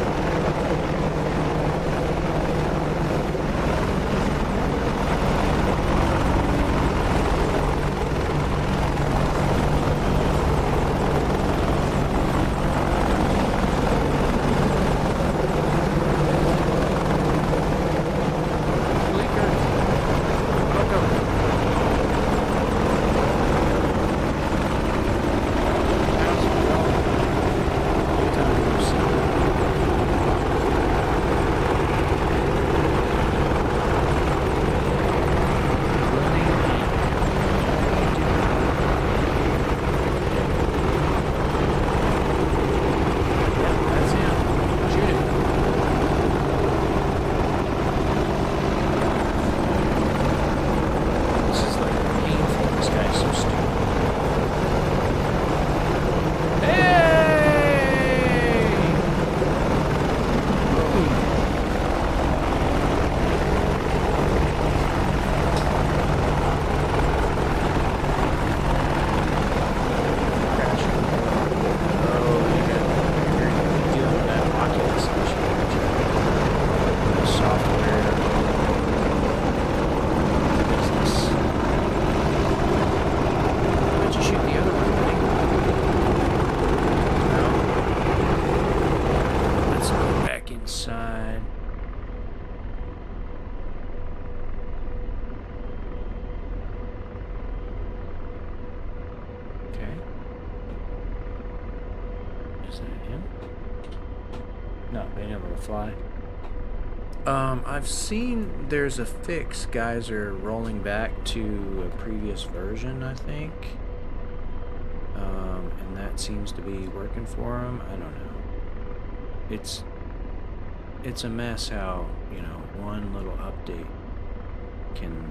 fly. I've seen there's a fix. Guys are rolling back to a previous version, I think. And that seems to be working for them. I don't know. It's a mess how, you know, one little update can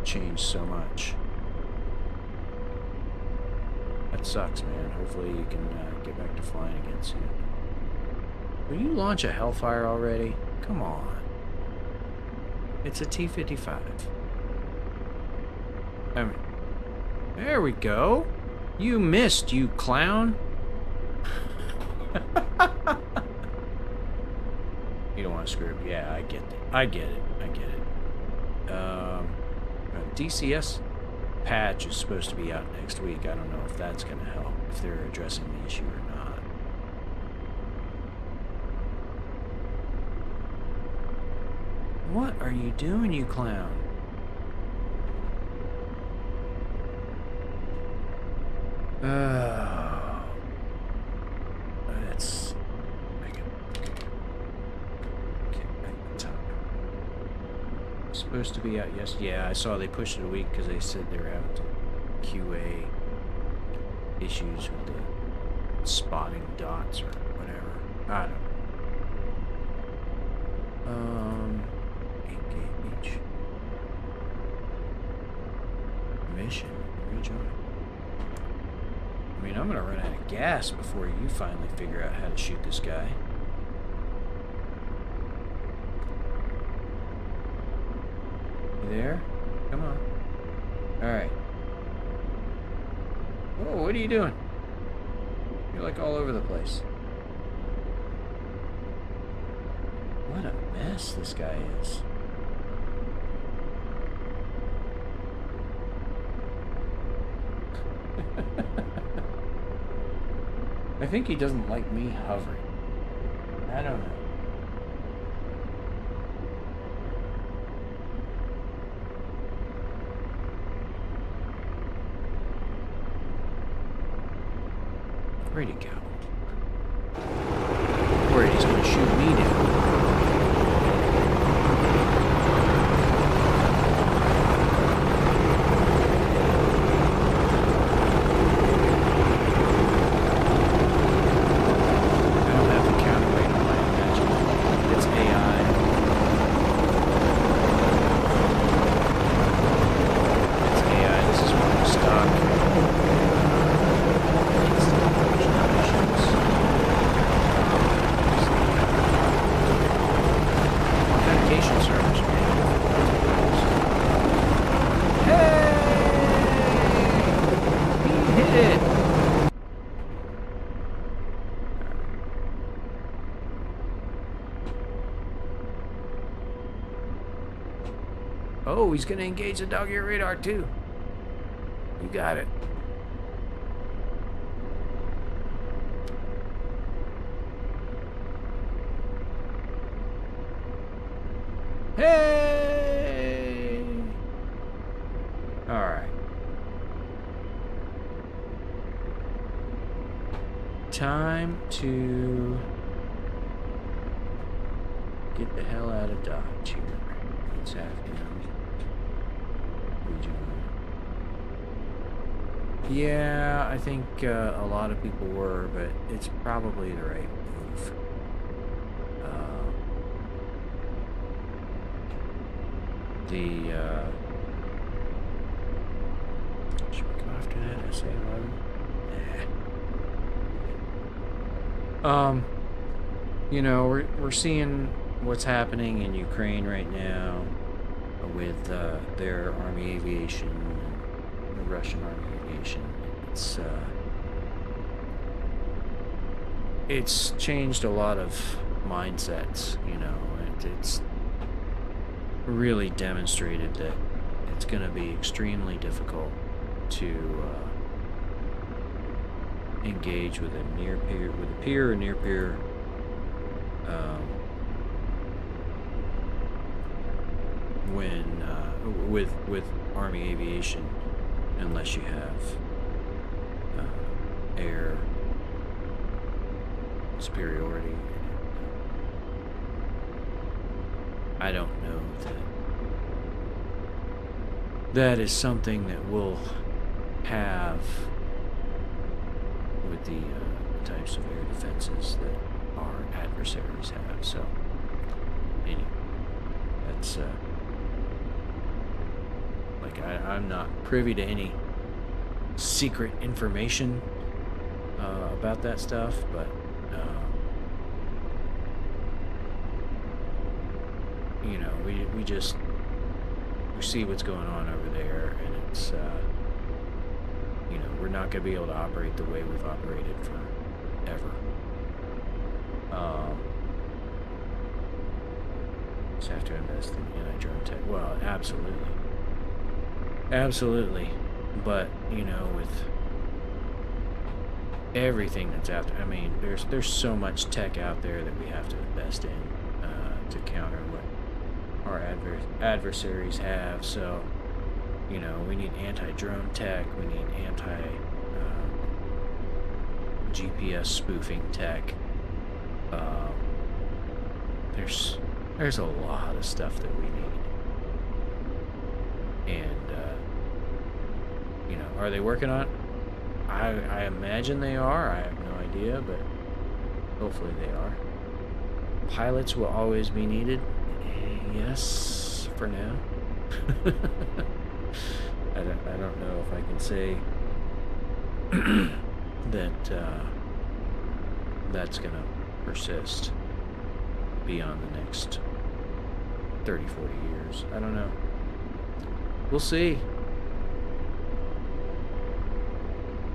change so much. That sucks, man. Hopefully you can get back to flying again soon. Will you launch a Hellfire already? Come on. It's a T-55. I mean, there we go. You missed, you clown. You don't want to screw up. Yeah, I get it. I get it. DCS patch is supposed to be out next week. I don't know if that's going to help, if they're addressing the issue or not. What are you doing, you clown? That's... Supposed to be out, yes. Yeah, I saw they pushed it a week because they said they were having some QA issues with the spotting dots or whatever. I don't know. 8 gauge. Mission. Rejoin. I mean, I'm gonna run out of gas before you finally figure out how to shoot this guy. There? Come on. Alright. Whoa, what are you doing? You're like all over the place. What a mess this guy is. I think he doesn't like me hovering. I don't know. Where'd he go? Worried he's gonna shoot me down. I don't have the counter rate on my Apache. It's AI. It's AI. This is one stock. Oh, he's gonna engage the dog ear radar too. You got it. Hey! All right. Time to get the hell out of Dodge here. What's happening? Yeah, I think a lot of people were, but it's probably the right move. Should we go after that SA-11? Nah. You know, we're seeing what's happening in Ukraine right now with their Army aviation, the Russian Army aviation. It's changed a lot of mindsets, you know. It's really demonstrated that it's going to be extremely difficult to engage with a peer or near peer with Army aviation, unless you have air superiority. I don't know that is something that we'll have with the types of air defenses that our adversaries have. So, anyway, that's like I'm not privy to any secret information about that stuff, but you know, we see what's going on over there, and it's you know, we're not going to be able to operate the way we've operated forever. Just have to invest in anti-drone tech. Well, absolutely, but you know, with everything that's out there, I mean, there's so much tech out there that we have to invest in to counter what our adversaries have. So, you know, we need anti-drone tech, we need GPS spoofing tech. There's a lot of stuff that we need, and you know, are they working on it? I imagine they are. I have no idea, but hopefully they are. Pilots will always be needed. Yes, for now. I don't know if I can say that that's gonna persist beyond the next 30, 40 years. I don't know. We'll see.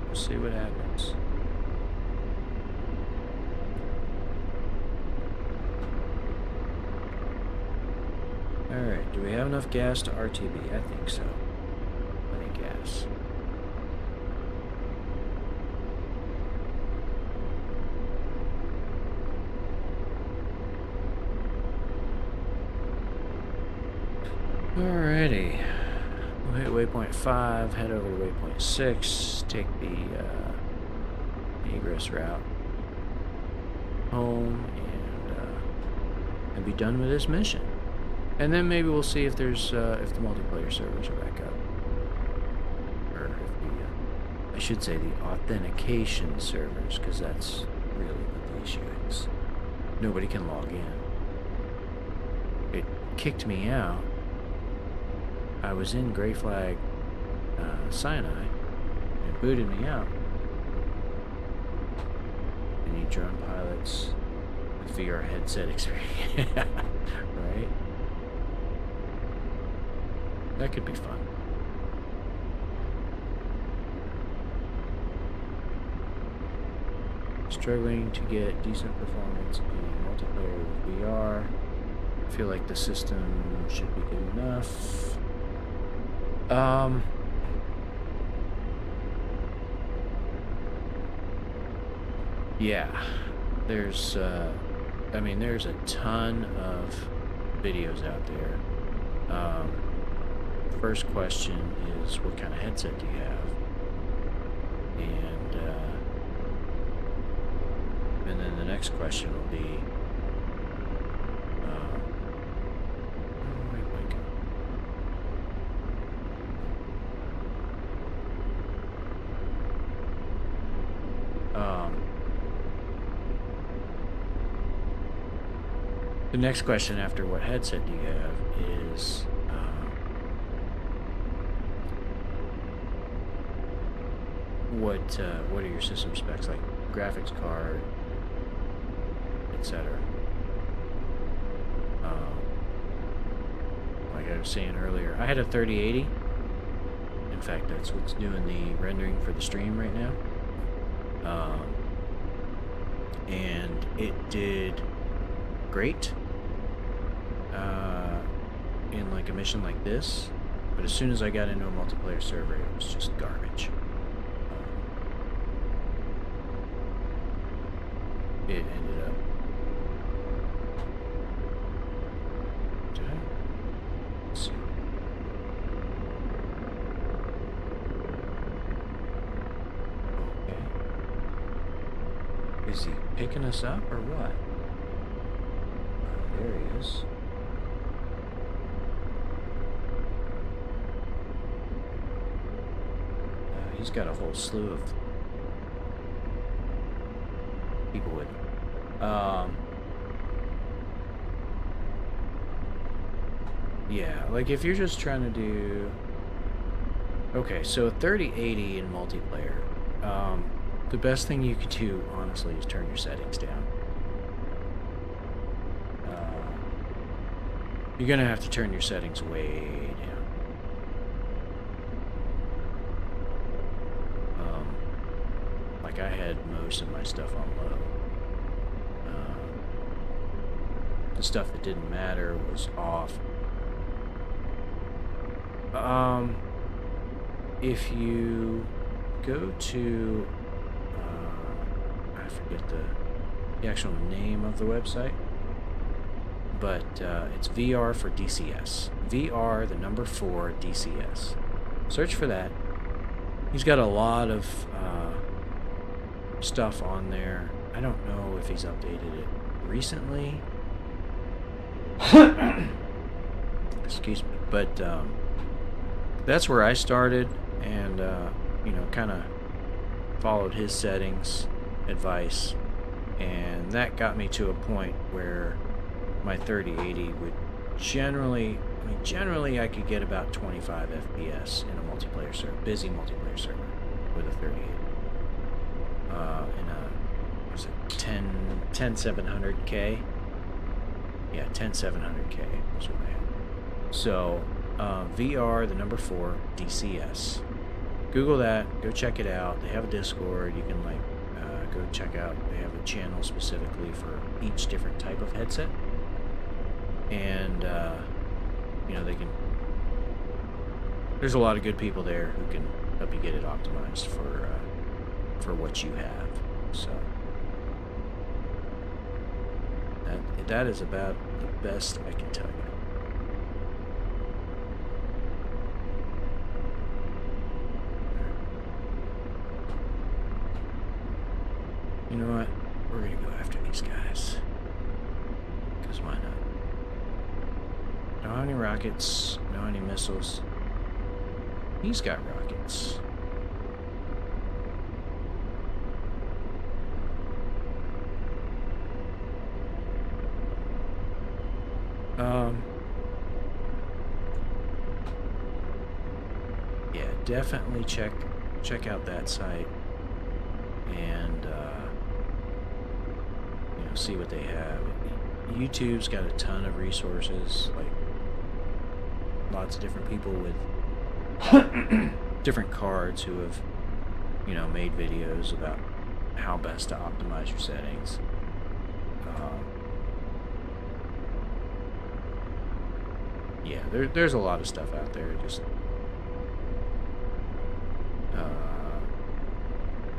We'll see what happens. Alright, do we have enough gas to RTB? I think so. Plenty of gas. Alrighty. We'll hit waypoint 5, head over to waypoint 6, take the egress route home, and be done with this mission. And then maybe we'll see if there's if the multiplayer servers are back up, or if the I should say the authentication servers, because that's really what the issue is. Nobody can log in. It kicked me out. I was in Gray Flag Sinai. It booted me out. You need drone pilots with VR headset experience, right? That could be fun. Struggling to get decent performance in multiplayer with VR. I feel like the system should be good enough. Yeah, there's I mean, there's a ton of videos out there. First question is, what kind of headset do you have? And then the next question will be, the next question after what headset do you have is, what are your system specs, like graphics card, etc. Like I was saying earlier, I had a 3080. In fact, that's what's doing the rendering for the stream right now. And it did great in like a mission like this, but as soon as I got into a multiplayer server, it was just garbage. It ended up. Let's see. Okay. Is he picking us up or what? There he is. He's got a whole slew of people with him. Yeah, like if you're just trying to do... Okay, so 3080 in multiplayer. The best thing you can do, honestly, is turn your settings down. You're gonna have to turn your settings way down. Like I had most of my stuff on low. The stuff that didn't matter was off. If you go to, I forget the actual name of the website, but it's VR for DCS. VR, the number 4 DCS. Search for that. He's got a lot of stuff on there. I don't know if he's updated it recently. Excuse me, but that's where I started, and you know, kind of followed his settings advice, and that got me to a point where my 3080 would generally, generally I could get about 25 FPS in a multiplayer server, busy multiplayer server with a 3080. In a, what was it, 10700K? Yeah, 10700K was what I had. So, VR, the number 4, DCS. Google that, go check it out. They have a Discord. You can like go check out. They have a channel specifically for each different type of headset, and you know, they can. There's a lot of good people there who can help you get it optimized for what you have. So that is about the best I can tell you. You know what? We're gonna go after these guys. Because why not? Don't have any rockets, no any missiles. He's got rockets. Yeah, definitely check out that site and you know, see what they have. YouTube's got a ton of resources, like lots of different people with different cards who have, you know, made videos about how best to optimize your settings. Yeah, there's a lot of stuff out there. Just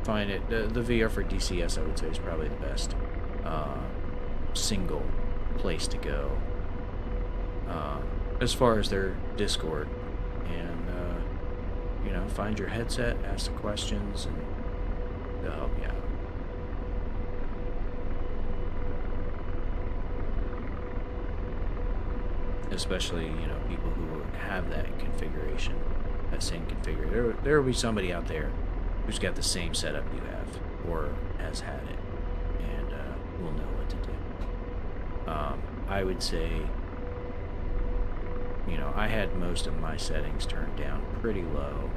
find it. The VR for DCS, I would say, is probably the best single place to go as far as their Discord. And you know, find your headset, ask the questions, and they'll help you out. Especially, you know, people who have that configuration, that same configuration. There will be somebody out there who's got the same setup you have, or has had it, and will know what to do. I would say, you know, I had most of my settings turned down pretty low.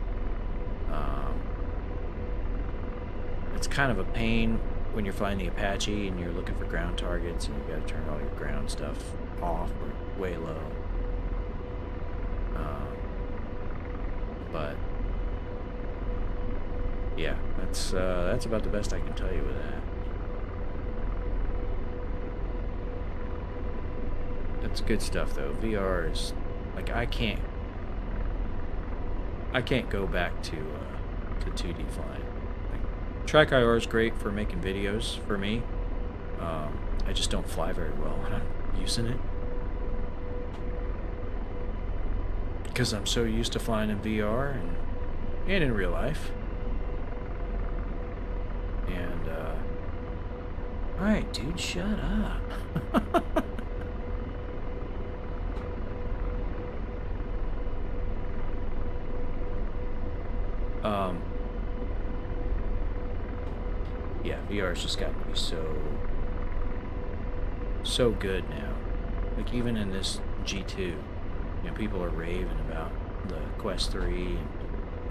It's kind of a pain when you're flying the Apache and you're looking for ground targets and you've got to turn all your ground stuff off or way low. But yeah, that's about the best I can tell you with that. That's good stuff though. VR is like, I can't go back to 2D flying. Like, Track IR is great for making videos for me. I just don't fly very well when I'm using it, because I'm so used to flying in VR and in real life. And Alright, dude, shut up. Yeah, VR's just gotten to be so good now. Like, even in this G2, you know, people are raving about the Quest 3 and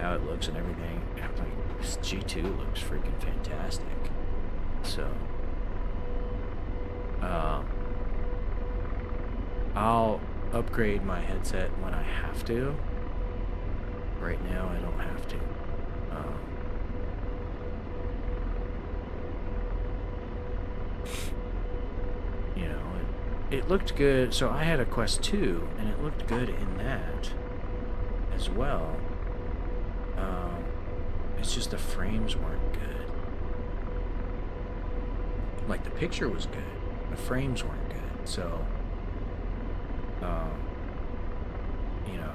how it looks and everything. And I'm like, this G2 looks freaking fantastic. So, I'll upgrade my headset when I have to. Right now, I don't have to. You know, it looked good. So I had a Quest 2, and it looked good in that as well. It's just the frames weren't good. Like, the picture was good. The frames weren't good. So, you know,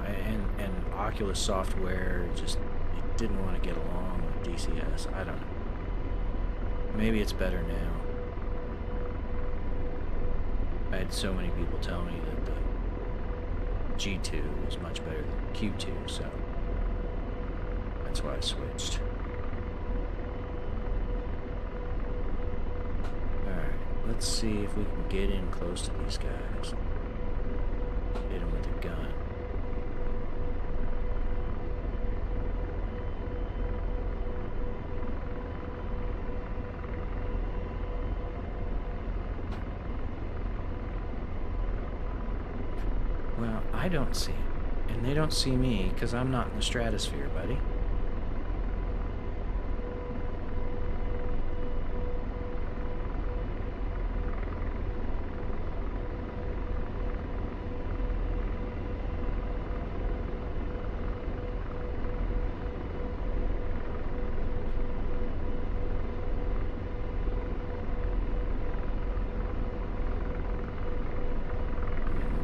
and Oculus software just, it didn't want to get along with DCS. I don't know. Maybe it's better now. I had so many people tell me that the G2 was much better than Q2, so that's why I switched. Alright, let's see if we can get in close to these guys. Hit them with a gun. Well, I don't see it, and they don't see me because I'm not in the stratosphere, buddy.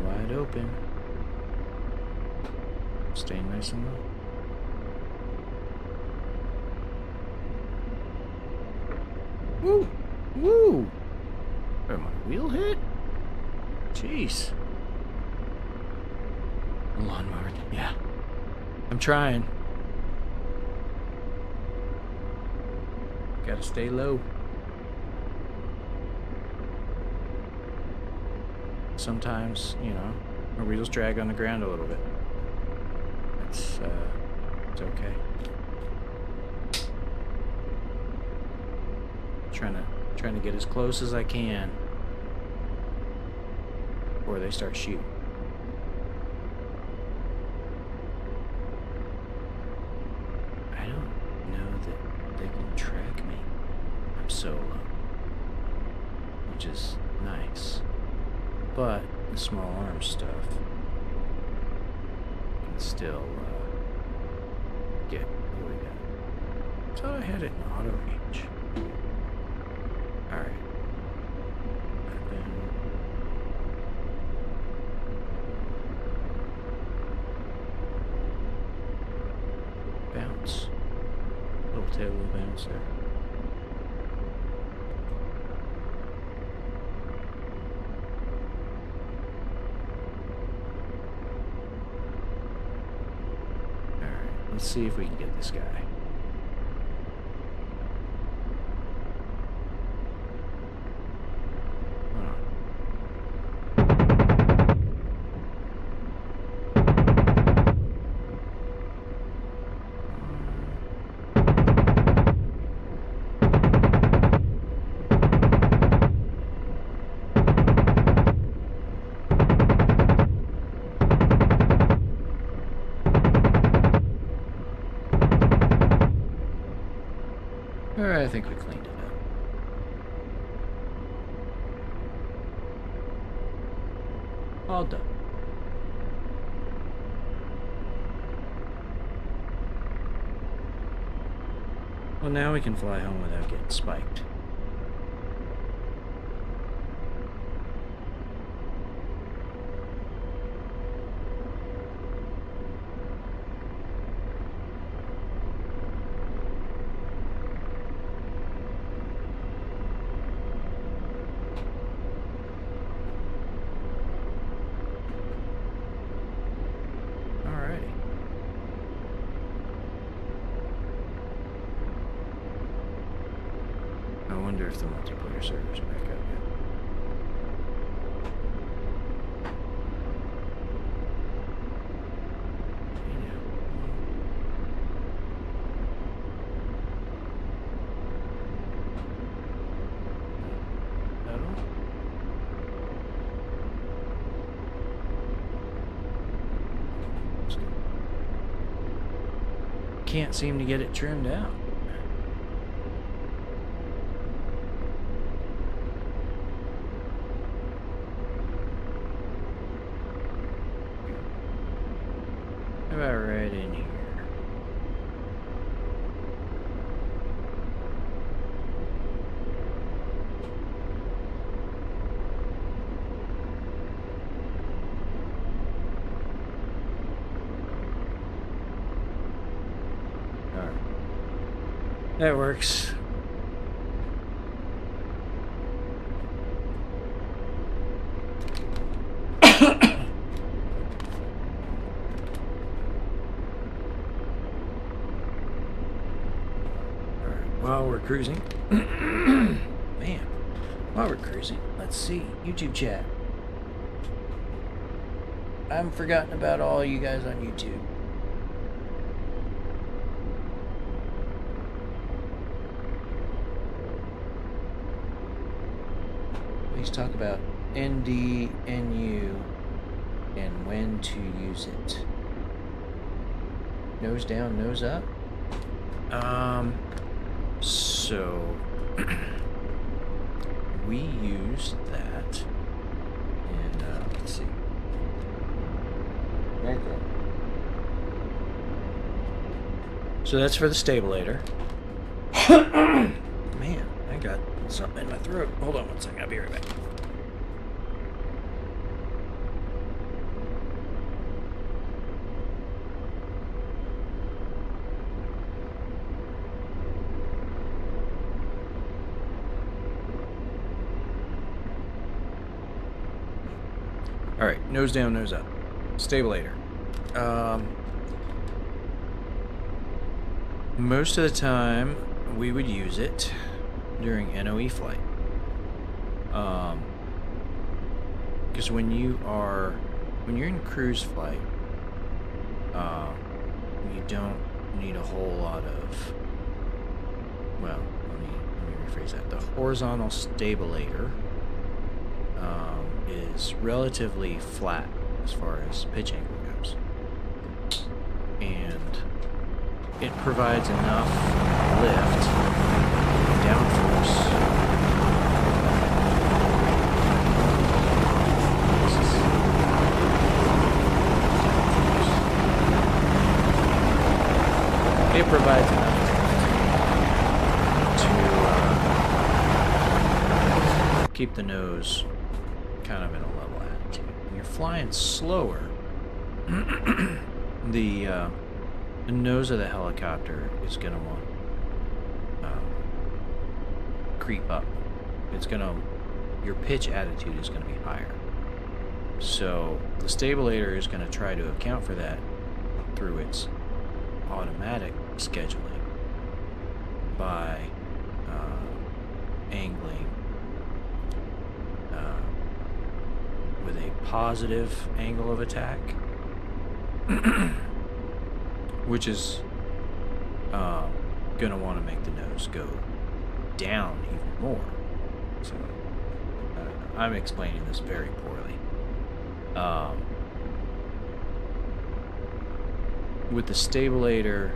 Wide open. Stay nice and low. Woo! Woo! Where my wheel hit? Jeez. Lawnmower. Yeah. I'm trying. Gotta stay low. Sometimes, you know, my wheels drag on the ground a little bit. It's okay. Trying to get as close as I can before they start shooting. I don't know that they can track me. I'm so low, which is nice. But the small arms stuff can still get what we got. Thought I had it in auto range. Alright. Bounce. Little tail wheel bounce there. Let's see if we can get this guy. Hold on. Alright, I think we cleaned it up. All done. Well, now we can fly home without getting spiked. if the multiplayer servers are back up yet. Can't seem to get it trimmed out. How about right in here? That works. While we're cruising, man, while we're cruising, let's see, YouTube chat. I haven't forgotten about all you guys on YouTube. Please talk about NDNU and when to use it. Nose down, nose up. So we used that, and let's see. Right there. So that's for the stabulator. Man, I got something in my throat. Hold on one second. I'll be right back. All right, nose down, nose up. Stabulator. Most of the time, we would use it during NOE flight. Because when you're in cruise flight, you don't need a whole lot of, well, let me rephrase that. The horizontal stabulator is relatively flat as far as pitch angle goes, and it provides enough lift and downforce. It provides enough to keep the nose kind of in a level attitude. When you're flying slower, the nose of the helicopter is going to want creep up. Your pitch attitude is going to be higher. So the stabulator is going to try to account for that through its automatic scheduling by angling with a positive angle of attack, which is going to want to make the nose go down even more. So I'm explaining this very poorly. With the stabulator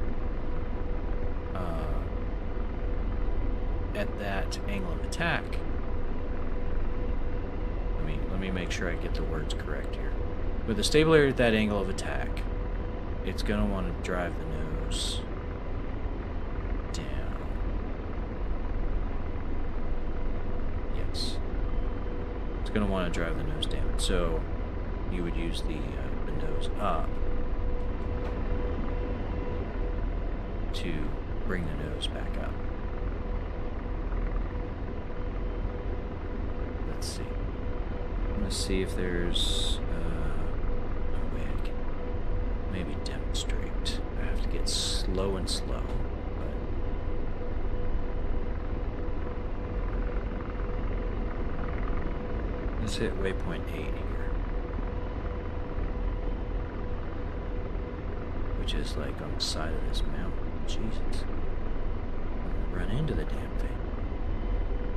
at that angle of attack, let me make sure I get the words correct here. With the stabulator at that angle of attack, it's going to want to drive the nose down. Yes. It's going to want to drive the nose down. So you would use the nose up to bring the nose back up. Let's see. I'm going to see if there's a way I can maybe demonstrate. I have to get slow and slow. Let's hit waypoint 8 here. Which is like on the side of this mountain. Jesus. I'm gonna run into the damn thing.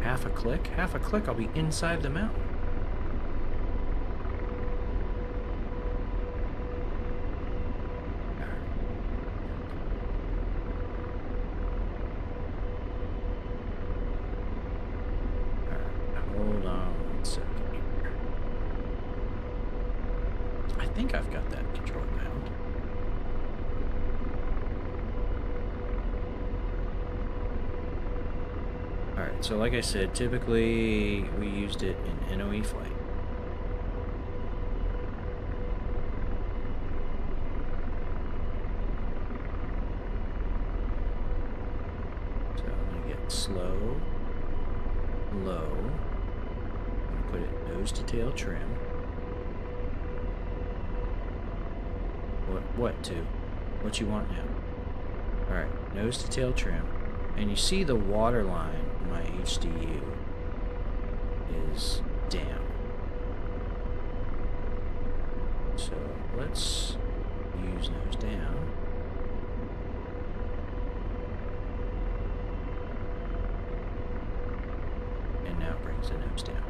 Half a click? Half a click, I'll be inside the mountain. Hold on 1 second here. I think I've got that control bound. Alright, so like I said, typically we used it in NOE flight. So I'm going to get slow, low. Put it nose to tail trim. What to? What you want now? Alright, nose to tail trim. And you see the water line in my HDU is down. So let's use nose down. And now it brings the nose down.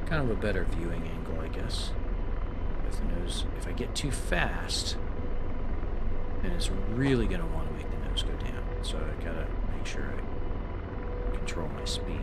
Kind of a better viewing angle, I guess. With the nose, if I get too fast, then it's really going to want to make the nose go down. So I gotta make sure I control my speed.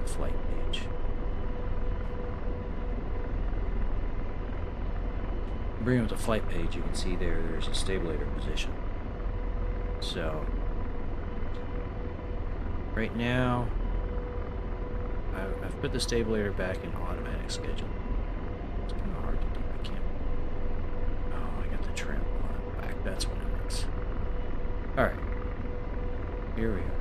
Flight page. Bring up the flight page, you can see there's a stabilizer position. So right now I've put the stabilizer back in automatic schedule. It's kind of hard to do. I can't. Oh, I got the trim on it back. That's what it is. Alright. Here we are.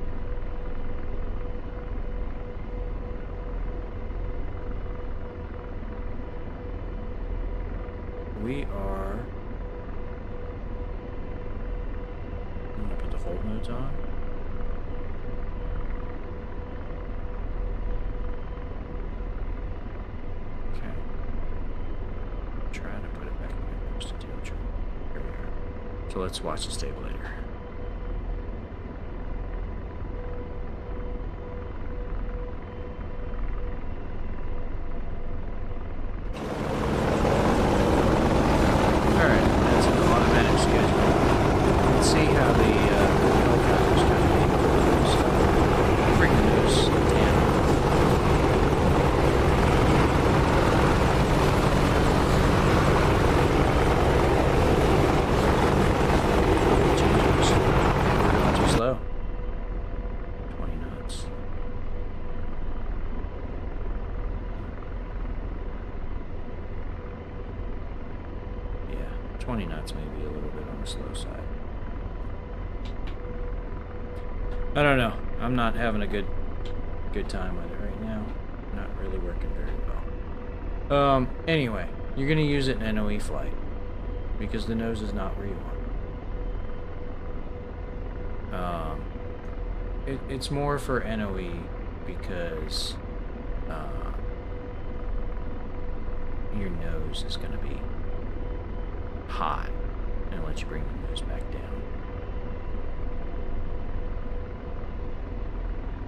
We are. I'm gonna put the hold modes on. Okay. I'm trying to put it back in my nose to tail trim. Here we are. So let's watch the stabilizer. I don't know. I'm not having a good time with it right now. Not really working very well. Anyway, you're gonna use it in NOE flight because the nose is not where you want. It's more for NOE because your nose is gonna be high and let you bring the nose back down.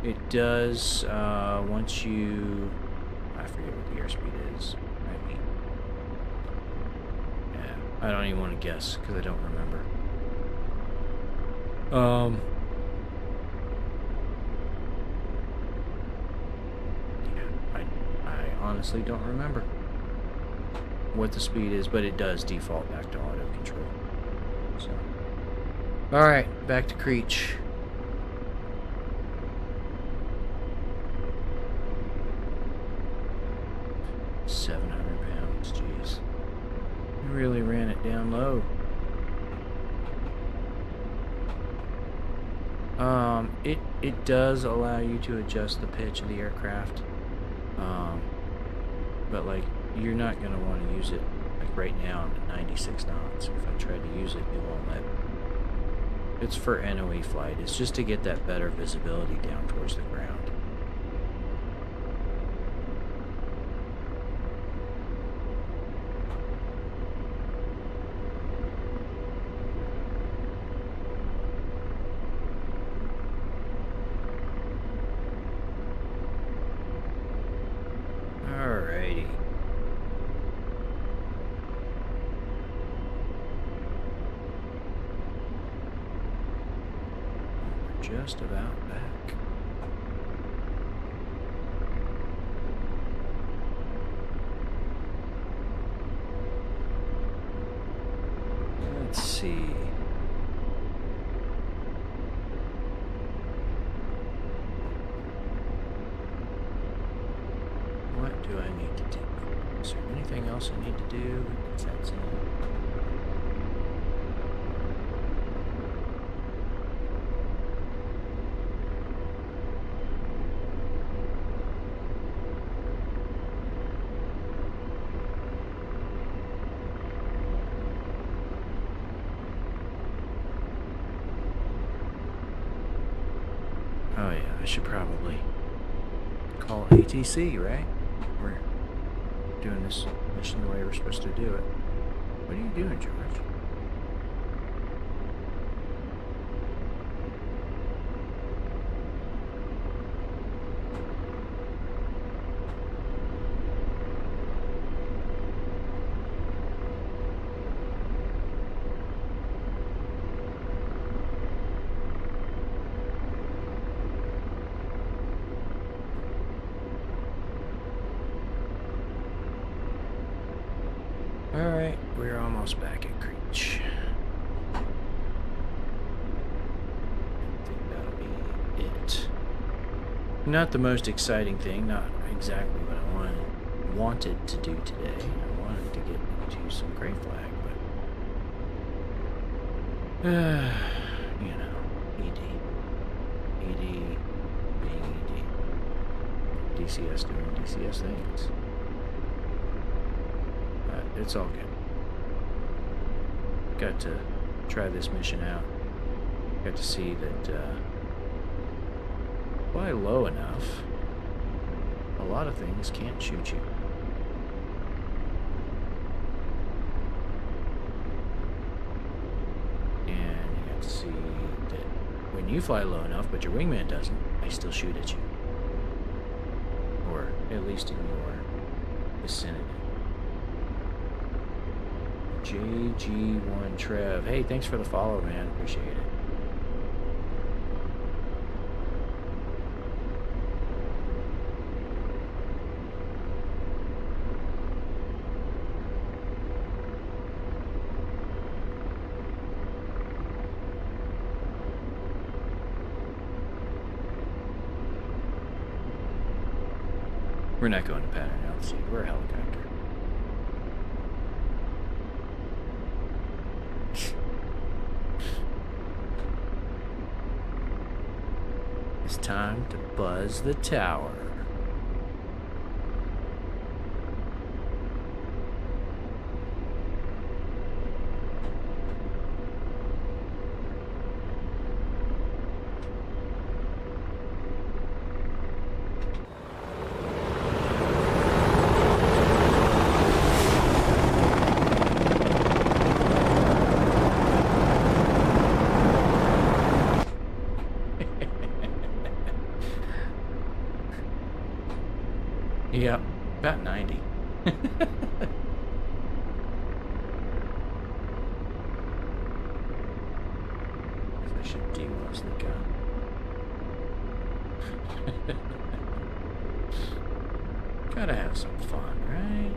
It does, once you, I forget what the airspeed is, I mean, yeah, I don't even want to guess, because I don't remember. Yeah, I honestly don't remember what the speed is, but it does default back to auto control, so. Alright, back to Creech. 700 pounds. really ran it down low. It does allow you to adjust the pitch of the aircraft, but like you're not gonna want to use it. Like right now, I'm at 96 knots. If I try to use it, it won't let me. It's for NOE flight. It's just to get that better visibility down towards the ground. Alrighty. We're just about back. Let's see. What do I need to do? Is there anything else I need to do? That's it. Oh yeah, I should probably call ATC, right? We're doing this mission the way we're supposed to do it. What are you doing, George? Alright, we're almost back at Creech. I think that'll be it. Not the most exciting thing, not exactly what I wanted to do today. I wanted to get into some gray flag, but you know, ED being ED, DCS doing DCS things. It's all good. Got to try this mission out. Got to see that fly low enough, a lot of things can't shoot you. And you got to see that when you fly low enough, but your wingman doesn't, they still shoot at you. Or at least in your vicinity. JG1 Trev. Hey, thanks for the follow, man. Appreciate it. We're not going to pattern altitude. We're a helicopter. It's time to buzz the tower. Yep, about 90. I should demouse the gun. Gotta have some fun, right?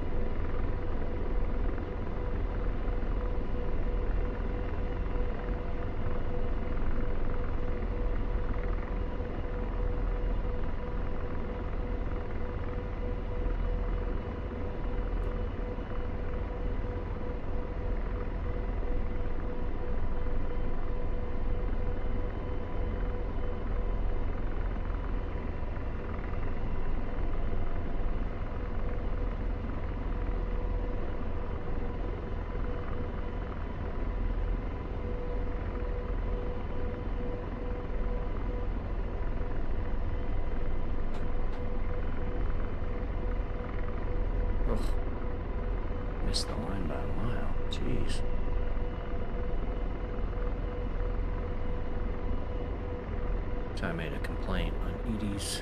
Jeez. So I made a complaint on Edie's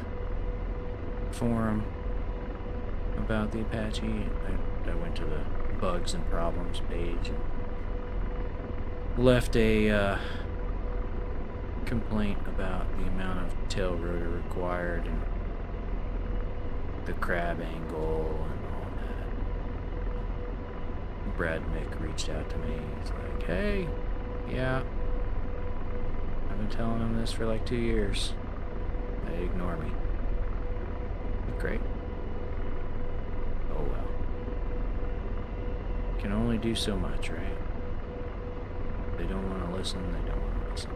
forum about the Apache. I went to the bugs and problems page and left a complaint about the amount of tail rotor required and the crab angle and all that. Brad Mick reached out to me. He's like, hey, yeah, I've been telling him this for like 2 years. They ignore me. Great. Oh well. Can only do so much, right? They don't want to listen, they don't want to listen.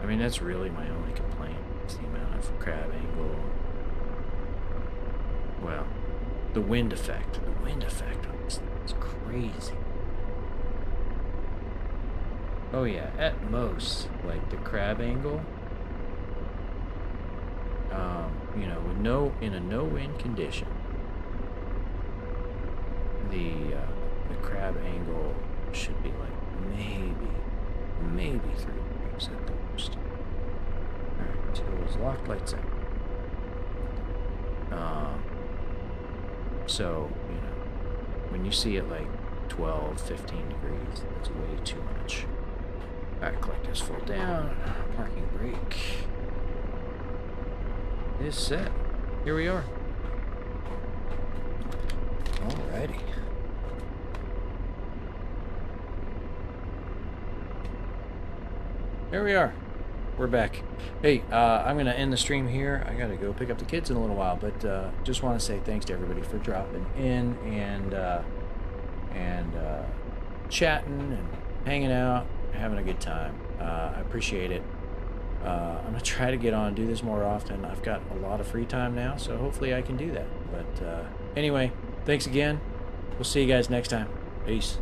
I mean, that's really my only complaint. It's the amount of crab angle. Well, the wind effect. The wind effect on this thing is crazy. Oh yeah, at most, like the crab angle, you know, with in a no-wind condition, the crab angle should be like maybe 3 degrees at the most. Alright, so it was locked lights out. So, you know, when you see it like 12, 15 degrees, that's way too much. Back collector's full down. Parking brake is set. Here we are. Alrighty. There we are. We're back. Hey, I'm going to end the stream here. I got to go pick up the kids in a little while, but just want to say thanks to everybody for dropping in and chatting and hanging out, having a good time. I appreciate it. I'm going to try to get on and do this more often. I've got a lot of free time now, so hopefully I can do that. But anyway, thanks again. We'll see you guys next time. Peace.